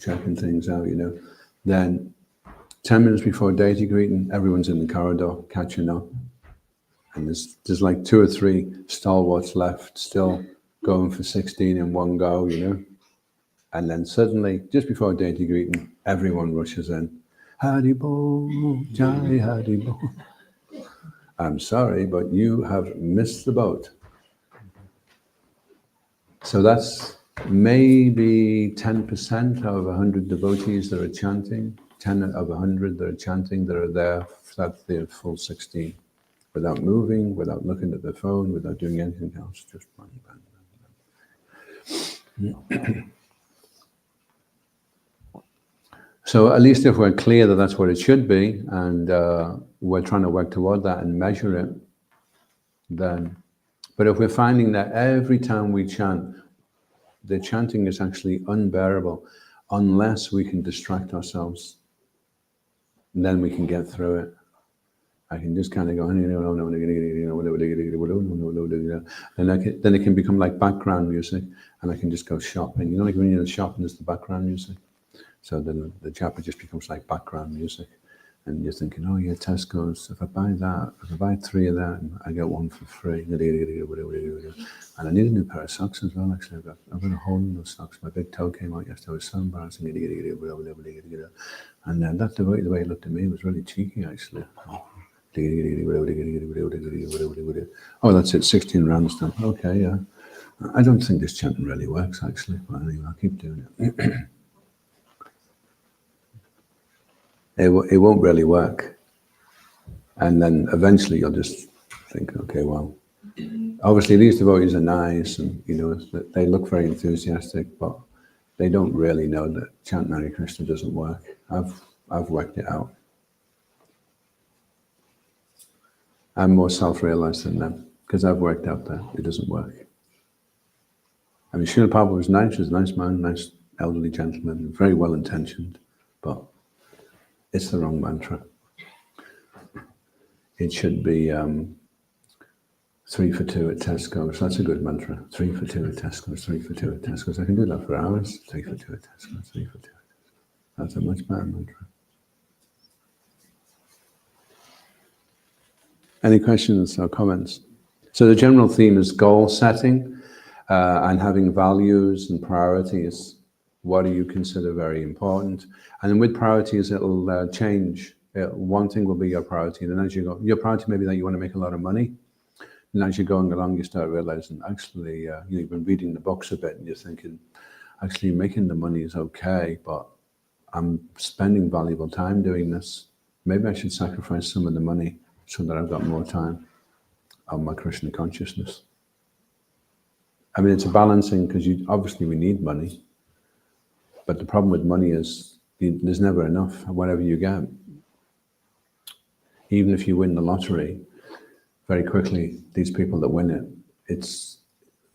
checking things out, you know. Then 10 minutes before deity greeting, everyone's in the corridor catching up. And there's like 2 or 3 stalwarts left, still going for 16 in one go, you know. And then suddenly, just before deity greeting, everyone rushes in. Haribol, Jai Haribol. I'm sorry, but you have missed the boat. So that's maybe 10% of 100 devotees that are chanting, 10 of 100 that are chanting, that are there for the full 16, without moving, without looking at their phone, without doing anything else, just bang, bang, bang. So at least if we're clear that that's what it should be, and we're trying to work toward that and measure it, then, but if we're finding that every time we chant, the chanting is actually unbearable unless we can distract ourselves, then we can get through it. I can just kind of go, then it can become like background music, and I can just go shopping. You know, like when you're shopping, there's the background music. So then the japa just becomes like background music. And you're thinking, oh yeah, Tesco's, if I buy 3 of that, I get 1 for free. And I need a new pair of socks as well, actually. I've got a hole in those socks. My big toe came out yesterday. I was so embarrassing. And that's the way he looked at me. It was really cheeky, actually. Oh, that's it, 16 rounds done. Okay, yeah. I don't think this chanting really works, actually. But anyway, I'll keep doing it. It won't really work. And then eventually you'll just think, okay, well, obviously these devotees are nice and, you know, they look very enthusiastic, but they don't really know that chant Hare Krishna doesn't work. I've worked it out. I'm more self-realized than them because I've worked out that it doesn't work. I mean, Srila Prabhupada was nice, he was a nice man, nice elderly gentleman, very well intentioned, but it's the wrong mantra. It should be 3 for 2 at Tesco's. That's a good mantra. 3 for 2 at Tesco's, 3 for 2 at Tesco's. I can do that for hours. 3 for 2 at Tesco's, 3 for 2 at Tesco's. That's a much better mantra. Any questions or comments? So the general theme is goal setting and having values and priorities. What do you consider very important? And then with priorities, it'll change. One thing will be your priority. And then as you go, your priority may be that you want to make a lot of money. And as you're going along, you start realizing, actually, you've been reading the books a bit and you're thinking, actually making the money is okay, but I'm spending valuable time doing this. Maybe I should sacrifice some of the money so that I've got more time on my Krishna consciousness. I mean, it's a balancing because obviously we need money. But the problem with money is there's never enough, whatever you get. Even if you win the lottery, very quickly, these people that win it,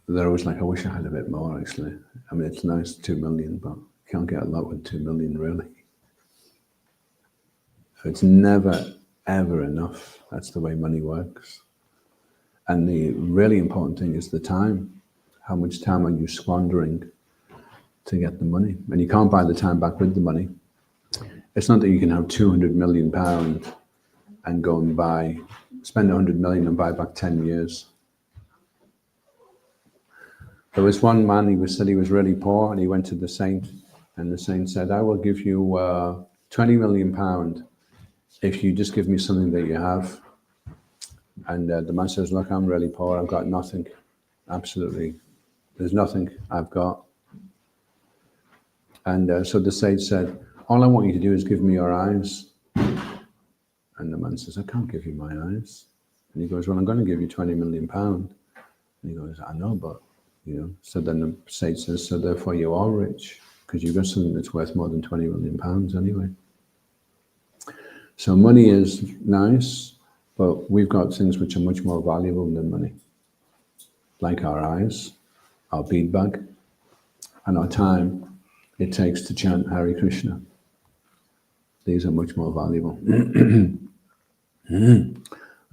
they're always like, I wish I had a bit more, actually. I mean, it's nice, 2 million, but you can't get a lot with 2 million, really. So it's never, ever enough. That's the way money works. And the really important thing is the time. How much time are you squandering to get the money? And you can't buy the time back with the money. It's not that you can have £200 million and go and spend 100 million and buy back 10 years. There was one man, he said he was really poor and he went to the saint and the saint said, I will give you £20 million if you just give me something that you have. And the man says, look, I'm really poor, I've got nothing, absolutely There's nothing I've got. And so the sage said, all I want you to do is give me your eyes. And the man says, I can't give you my eyes. And he goes, well, I'm going to give you 20 million pounds. And he goes, I know, but, So then the sage says, so therefore you are rich, because you've got something that's worth more than 20 million pounds anyway. So money is nice, but we've got things which are much more valuable than money. Like our eyes, our bead bag, and our time it takes to chant Hare Krishna. These are much more valuable than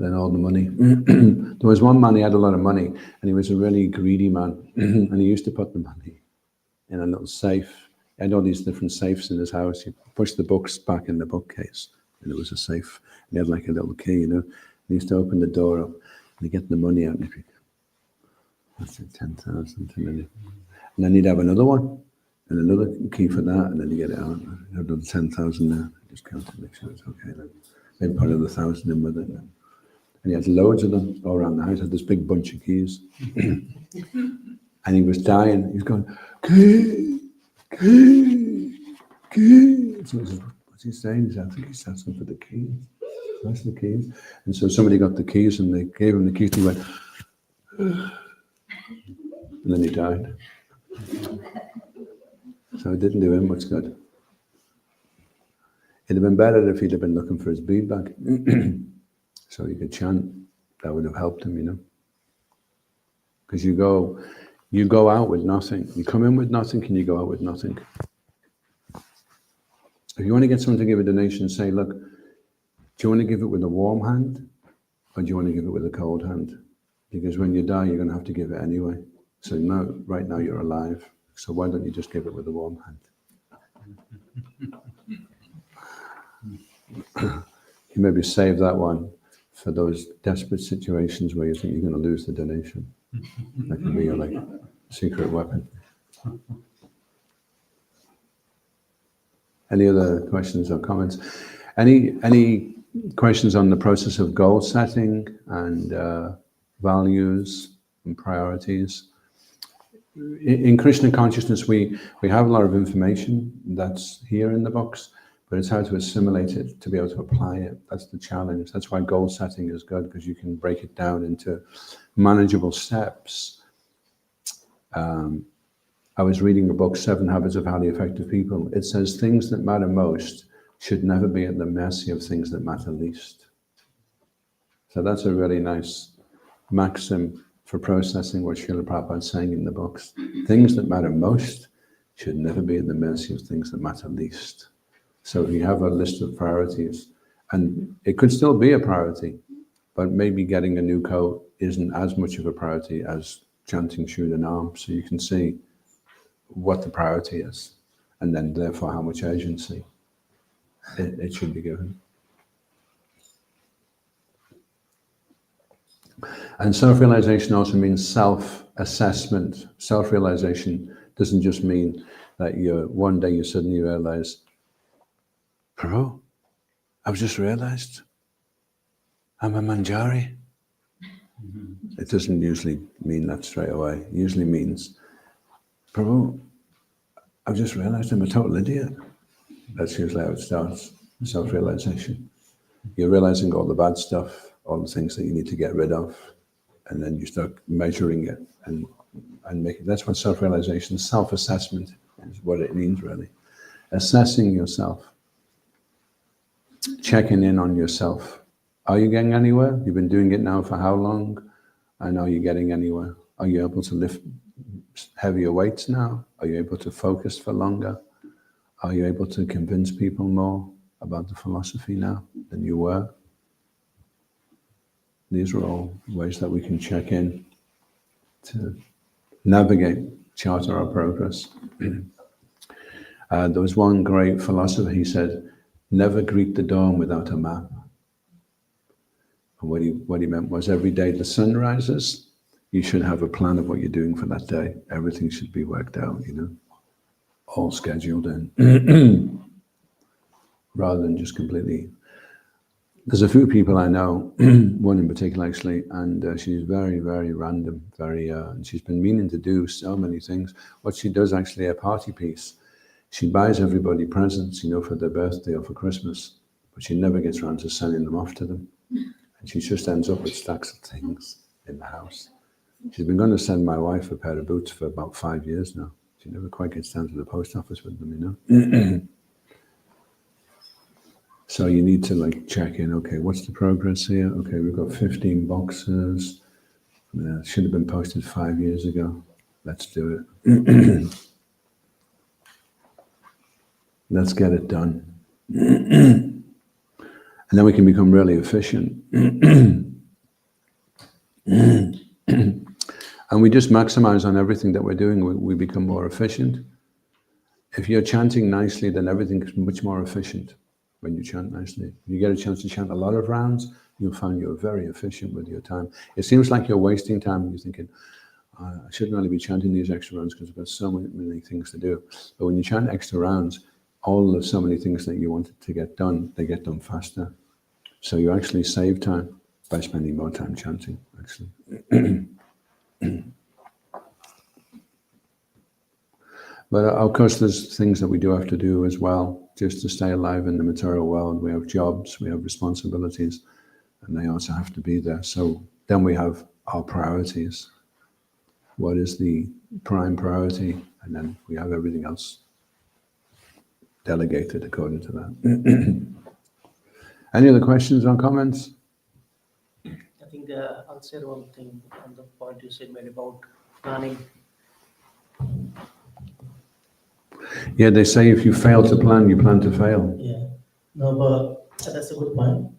all the money. There was one man, he had a lot of money, and he was a really greedy man, and he used to put the money in a little safe. He had all these different safes in his house. He pushed the books back in the bookcase, and it was a safe. And he had like a little key, And he used to open the door up, and he'd get the money out, and he'd be, that's it, 10,000. And then he'd have another one, and another key for that, and then he'd get it out. He'd have another 10,000 there. Just count it, make sure it's okay. Then maybe put another 1,000 in with it. And he had loads of them all around the house. He had this big bunch of keys. And he was dying. He was going, key, key, key. So what's he saying? He said, I think he's asking for the keys. That's the keys. And so somebody got the keys, and they gave him the keys, and he went, and then he died. So it didn't do him much good. It'd have been better if he'd have been looking for his bead bag, so he could chant. That would have helped him, Because you go out with nothing. You come in with nothing, and you go out with nothing. If you want to get someone to give a donation, say, look, do you want to give it with a warm hand, or do you want to give it with a cold hand? Because when you die, you're going to have to give it anyway. So now, right now, you're alive. So why don't you just give it with a warm hand? You maybe save that one for those desperate situations where you think you're going to lose the donation. That can be your secret weapon. Any other questions or comments? Any questions on the process of goal setting and values and priorities? In Krishna consciousness, we have a lot of information that's here in the books, but it's how to assimilate it, to be able to apply it. That's the challenge. That's why goal setting is good, because you can break it down into manageable steps. I was reading the book, 7 Habits of Highly Effective People. It says things that matter most should never be at the mercy of things that matter least. So that's a really nice maxim for processing what Srila Prabhupada is saying in the books. Things that matter most should never be at the mercy of things that matter least. So if you have a list of priorities, and it could still be a priority, but maybe getting a new coat isn't as much of a priority as chanting Shuddhanam, so you can see what the priority is, and then therefore how much agency it should be given. And self-realization also means self-assessment. Self-realization doesn't just mean that one day you suddenly realize, Prabhu, I've just realized I'm a Manjari. It doesn't usually mean that straight away. It usually means, Prabhu, I've just realized I'm a total idiot. That's usually how it starts, self-realization. You're realizing all the bad stuff, all the things that you need to get rid of, and then you start measuring it and making. That's what self-realization, self-assessment is what it means, really. Assessing yourself, checking in on yourself. Are you getting anywhere? You've been doing it now for how long? And are you getting anywhere? Are you able to lift heavier weights now? Are you able to focus for longer? Are you able to convince people more about the philosophy now than you were? These are all ways that we can check in to navigate, charter our progress. There was one great philosopher, he said, never greet the dawn without a map. And what he meant was every day the sun rises, you should have a plan of what you're doing for that day. Everything should be worked out, all scheduled in. Rather than just completely There's a few people I know, one in particular actually, and she's very, very random, and she's been meaning to do so many things. What she does actually, a party piece, she buys everybody presents, for their birthday or for Christmas, but she never gets around to sending them off to them. And she just ends up with stacks of things in the house. She's been going to send my wife a pair of boots for about 5 years now. She never quite gets down to the post office with them, So you need to check in, okay, what's the progress here? Okay, we've got 15 boxes. Should have been posted 5 years ago. Let's do it. Let's get it done. And then we can become really efficient. And we just maximize on everything that we're doing. We become more efficient. If you're chanting nicely, then everything is much more efficient when you chant nicely. If you get a chance to chant a lot of rounds, you'll find you're very efficient with your time. It seems like you're wasting time and you're thinking, I shouldn't really be chanting these extra rounds because I've got so many things to do. But when you chant extra rounds, so many things that you wanted to get done, they get done faster. So you actually save time by spending more time chanting, actually. But of course, there's things that we do have to do as well, just to stay alive in the material world. We have jobs, we have responsibilities, and they also have to be there. So then we have our priorities. What is the prime priority? And then we have everything else delegated according to that. Any other questions or comments? I think I'll say one thing on the point you said made about planning. Yeah, they say if you fail to plan, you plan to fail. Yeah, no, but that's a good point.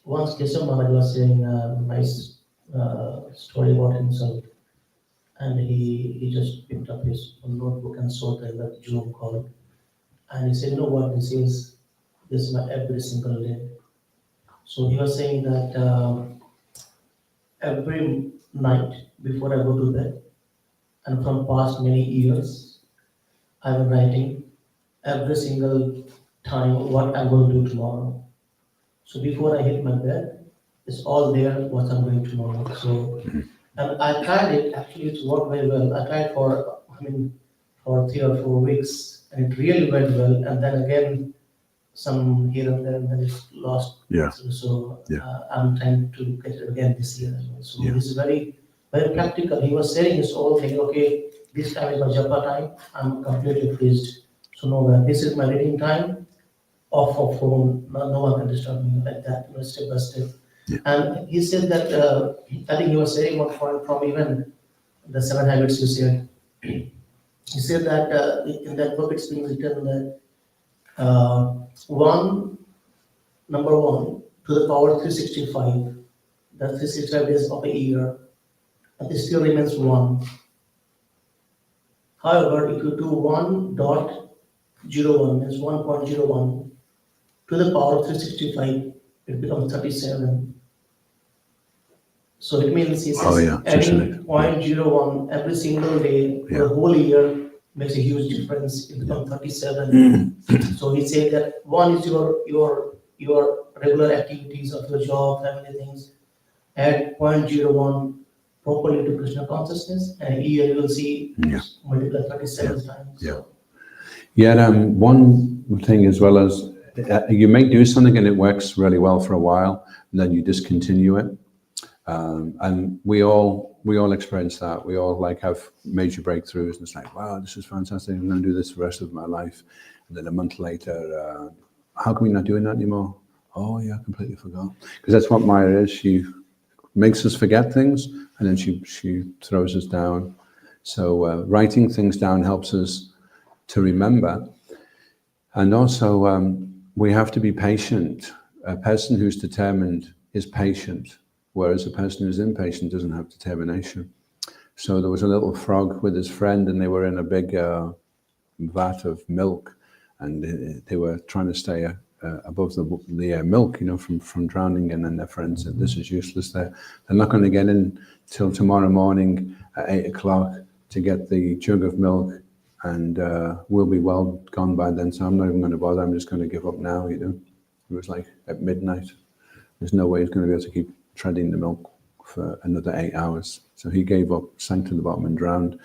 Once Keshav Maharaj was saying a nice story about himself, and he just picked up his notebook and saw the Zoom call, and he said, "You know what? This is my every single day." So he was saying that every night before I go to bed, and from past many years, I've been writing every single time what I'm going to do tomorrow. So before I hit my bed, it's all there what I'm doing tomorrow. So, and I tried it. Actually, it worked very well. I tried for 3 or 4 weeks, and it really went well. And then again, some here and there, and then it's lost. Yeah. So Yeah. I'm trying to get it again this year as well. So Yeah. this is very, very practical. He was saying his whole thing. Okay, this time is my japa time. I'm completely pleased. So no, this is my reading time. Off of phone. No one can disturb me like that. Step by step. Yeah. And he said that I think he was saying one point from even the 7 habits you said. He said that in that book it's been written that number one to the power 365. That's 365 days of a year, and it still remains 1. However, if you do 1.01, means 1.01 to the power of 365, it becomes 37. So it means he says adding 0.01 every single day for the whole year makes a huge difference. It becomes 37. So he said that 1 is your regular activities of your job, family things. Add 0.01 properly to Krishna consciousness, and a year you will see multiply 37 times. Yeah. Yeah. One thing as well as you may do something and it works really well for a while, and then you discontinue it. And we all experience that. We all have major breakthroughs, and it's like, wow, this is fantastic. I'm going to do this for the rest of my life. And then a month later, how come we're not doing that anymore? Oh yeah, I completely forgot. Because that's what Maya is. She makes us forget things, and then she throws us down. So writing things down helps us to remember. And also, we have to be patient. A person who's determined is patient, whereas a person who's impatient doesn't have determination. So there was a little frog with his friend, and they were in a big vat of milk, and they were trying to stay above the milk, from drowning. And then their friend said, "This is useless. They're not going to get in till tomorrow morning at 8 o'clock to get the jug of milk, and we'll be well gone by then. So I'm not even going to bother. I'm just going to give up now." It was like at midnight. There's no way he's going to be able to keep treading the milk for another 8 hours. So he gave up, sank to the bottom and drowned.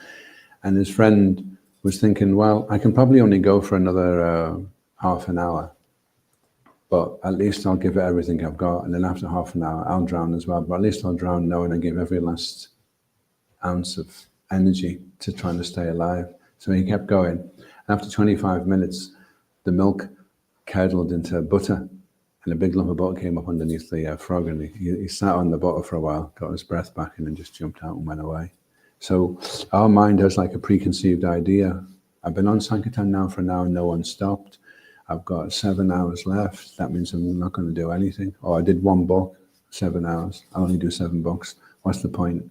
And his friend was thinking, well, I can probably only go for another half an hour, but at least I'll give it everything I've got. And then after half an hour, I'll drown as well. But at least I'll drown knowing I gave every last ounce of energy to trying to stay alive. So he kept going. After 25 minutes, the milk curdled into butter, and a big lump of butter came up underneath the frog, and he sat on the butter for a while, got his breath back, and then just jumped out and went away. So our mind has like a preconceived idea. I've been on Sankirtan now for an hour, no one stopped. I've got 7 hours left. That means I'm not going to do anything. Or I did one book, 7 hours. I only do 7 books. What's the point?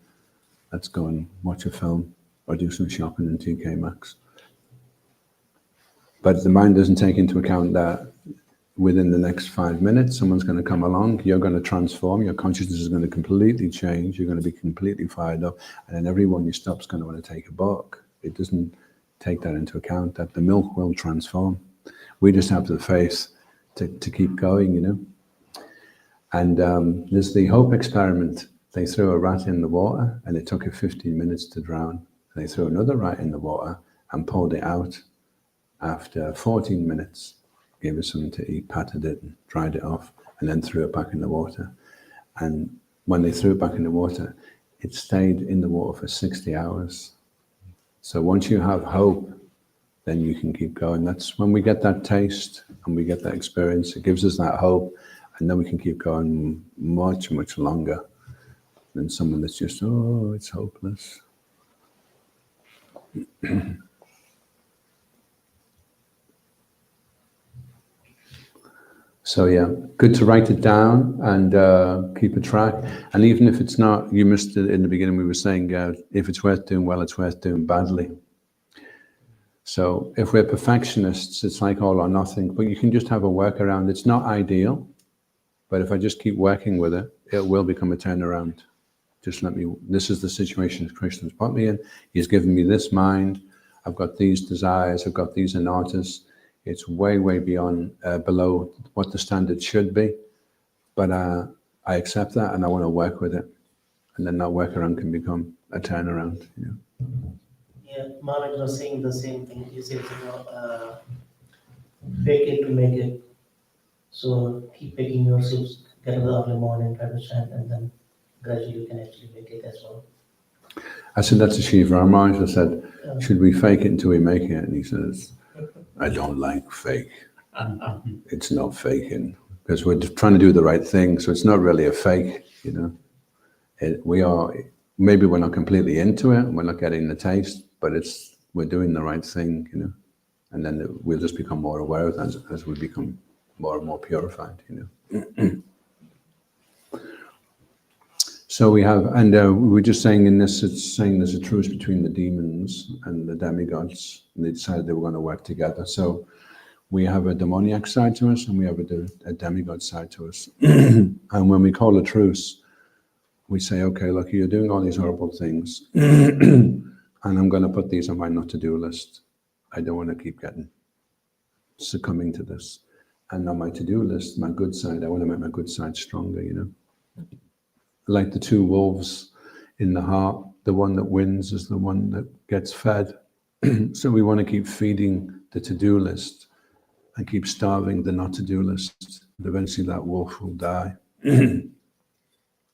Let's go and watch a film or do some shopping in TK Maxx. But the mind doesn't take into account that within the next 5 minutes, someone's going to come along, you're going to transform, your consciousness is going to completely change, you're going to be completely fired up, and then everyone you stop is going to want to take a book. It doesn't take that into account, that the milk will transform. We just have the faith to keep going, you know. And there's the hope experiment. They threw a rat in the water, and it took it 15 minutes to drown. They threw another rat in the water and pulled it out after 14 minutes. Gave it something to eat, patted it, and dried it off, and then threw it back in the water. And when they threw it back in the water, it stayed in the water for 60 hours. So once you have hope, then you can keep going. That's when we get that taste and we get that experience. It gives us that hope, and then we can keep going much, much longer than someone that's just, oh, it's hopeless. So yeah, good to write it down and keep a track. And even if it's not, you missed it in the beginning, we were saying if it's worth doing well, it's worth doing badly. So if we're perfectionists, it's like all or nothing, but you can just have a workaround. It's not ideal, but if I just keep working with it, it will become a turnaround. Just let me, this is the situation Krishna's put me in. He's given me this mind. I've got these desires. I've got these anartas. It's way, way beyond, below what the standard should be. But I accept that and I want to work with it. And then that workaround can become a turnaround. You know? Yeah, Maharaj was saying the same thing. He said, fake it to make it. So keep making yourselves, get up early morning, try to chant, and then gradually you can actually make it as well. I said that to Shiva. Our Maharaj said, should we fake it until we make it? And he says, I don't like fake. It's not faking, because we're just trying to do the right thing. So it's not really a fake, you know. We are, maybe we're not completely into it, we're not getting the taste, but we're doing the right thing, you know. And then we'll just become more aware of that as we become more and more purified, you know. So we have, and we were just saying in this, it's saying there's a truce between the demons and the demigods, and they decided they were going to work together. So we have a demoniac side to us, and we have a demigod side to us. And when we call a truce, we say, okay, look, you're doing all these horrible things, and I'm going to put these on my not to-do list. I don't want to keep succumbing to this. And on my to-do list, my good side, I want to make my good side stronger, you know. Like the two wolves in the heart, the one that wins is the one that gets fed. So we want to keep feeding the to-do list and keep starving the not to-do list. And eventually that wolf will die. I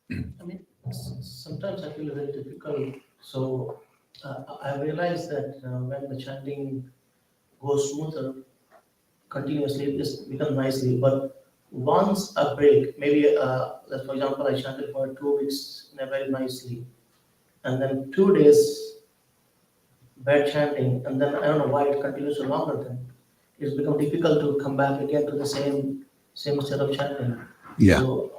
mean, sometimes I feel very difficult. So I realize that when the chanting goes smoother, continuously, it just becomes nicely. But once a break, maybe, for example, I chanted for 2 weeks very nicely, and then 2 days bad chanting, and then I don't know why it continues so longer. Then it's become difficult to come back again to the same set of chanting. Yeah. So,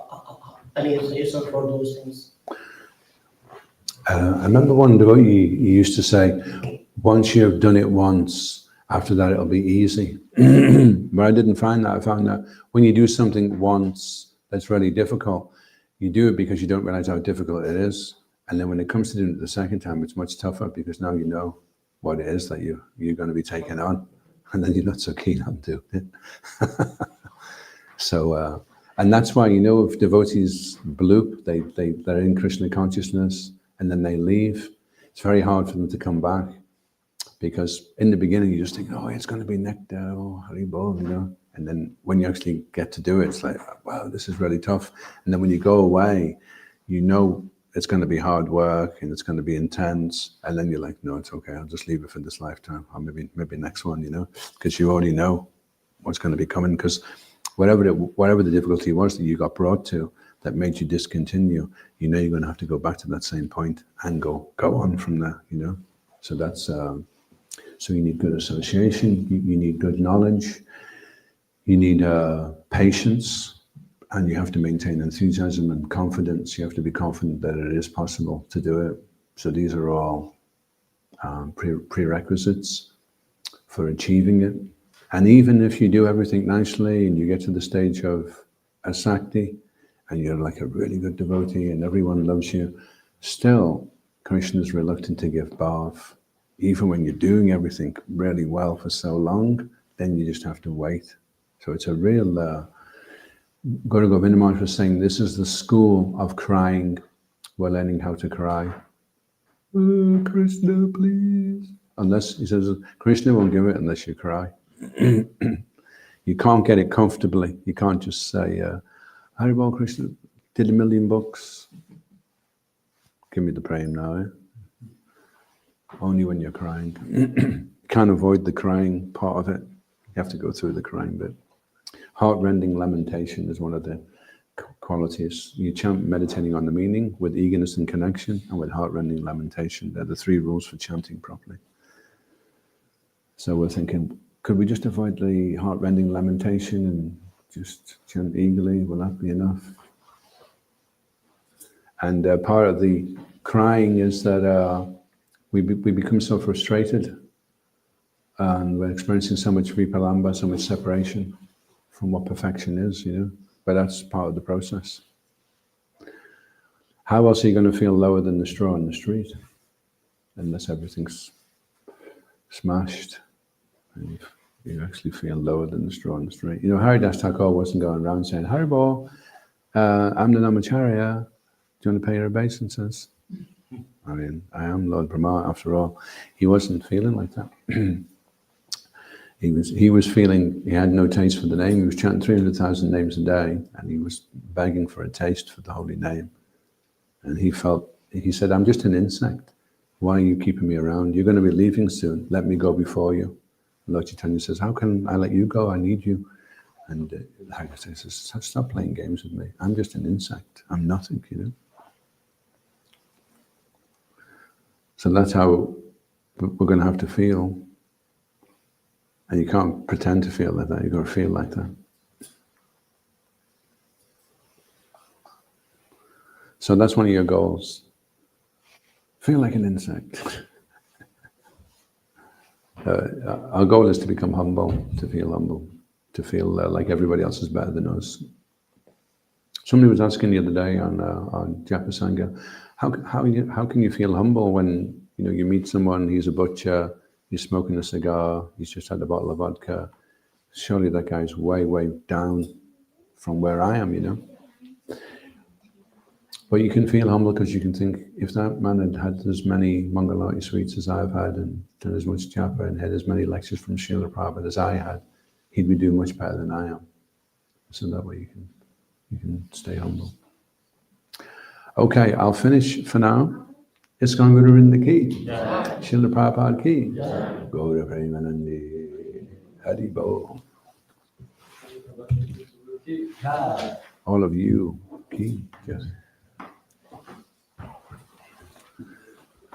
any suggestions for those things? I remember one devotee, he used to say, once you've done it once, after that it'll be easy. But I didn't find that. I found that when you do something once that's really difficult, you do it because you don't realize how difficult it is. And then when it comes to doing it the second time, it's much tougher because now you know what it is that you're going to be taking on. And then you're not so keen on doing it. So, and that's why, you know, if devotees bloop, they're in Krishna consciousness and then they leave, it's very hard for them to come back, because in the beginning you just think, oh, it's going to be nectar, oh, haribol, you know, and then when you actually get to do it, it's like, wow, this is really tough. And then when you go away, you know it's going to be hard work and it's going to be intense, and then you're like, no, it's okay, I'll just leave it for this lifetime, or maybe next one, you know, because you already know what's going to be coming, because whatever the difficulty was that you got brought to that made you discontinue, you know you're going to have to go back to that same point and go on from there, you know. So that's so you need good association, you need good knowledge, you need patience, and you have to maintain enthusiasm and confidence. You have to be confident that it is possible to do it. So these are all prerequisites for achieving it. And even if you do everything nicely and you get to the stage of asakti and you're like a really good devotee and everyone loves you, still Krishna is reluctant to give bhav. Even when you're doing everything really well for so long, then you just have to wait. So it's a real... Guru Govinda Maharaj was saying, this is the school of crying. We're learning how to cry. Oh, Krishna, please. Unless, he says, Krishna won't give it unless you cry. You can't get it comfortably. You can't just say, Haribol Krishna, did 1 million books. Give me the praying now, eh? Only when you're crying. You can't avoid the crying part of it. You have to go through the crying bit. Heart-rending lamentation is one of the qualities. You chant meditating on the meaning with eagerness and connection, and with heart-rending lamentation. They're the 3 rules for chanting properly. So we're thinking, could we just avoid the heart-rending lamentation and just chant eagerly? Will that be enough? And part of the crying is that we become so frustrated, and we're experiencing so much vipalamba, so much separation from what perfection is, you know, but that's part of the process. How else are you going to feel lower than the straw in the street? Unless everything's smashed, and you actually feel lower than the straw in the street. You know, Haridas Thakur wasn't going around saying, Haribol, I'm the Namacharya, do you want to pay your obeisances? I mean, I am Lord Brahma, after all. He wasn't feeling like that. He was feeling, he had no taste for the name. He was chanting 300,000 names a day, and he was begging for a taste for the holy name. And he said, I'm just an insect. Why are you keeping me around? You're going to be leaving soon. Let me go before you. And Lord Chaitanya says, how can I let you go? I need you. And Haridas says, stop playing games with me. I'm just an insect. I'm nothing, you know. So that's how we're going to have to feel. And you can't pretend to feel like that. You've got to feel like that. So that's one of your goals. Feel like an insect. Our goal is to become humble, to feel like everybody else is better than us. Somebody was asking the other day on Japa Sangha, how can you feel humble when you meet someone, he's a butcher, he's smoking a cigar, he's just had a bottle of vodka. Surely that guy's way, way down from where I am, you know. But you can feel humble because you can think, if that man had as many Mangalati sweets as I've had, and done as much japa and had as many lectures from Srila Prabhupada as I had, he'd be doing much better than I am. So that way you can stay humble. Okay, I'll finish for now. ISKCON Guru Vrinda ki, Srila Prabhupada ki, Gaura Premanandi, Hari Bol. All of you ki. Yes.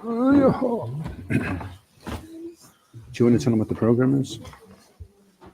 Do you want to tell them what the program is?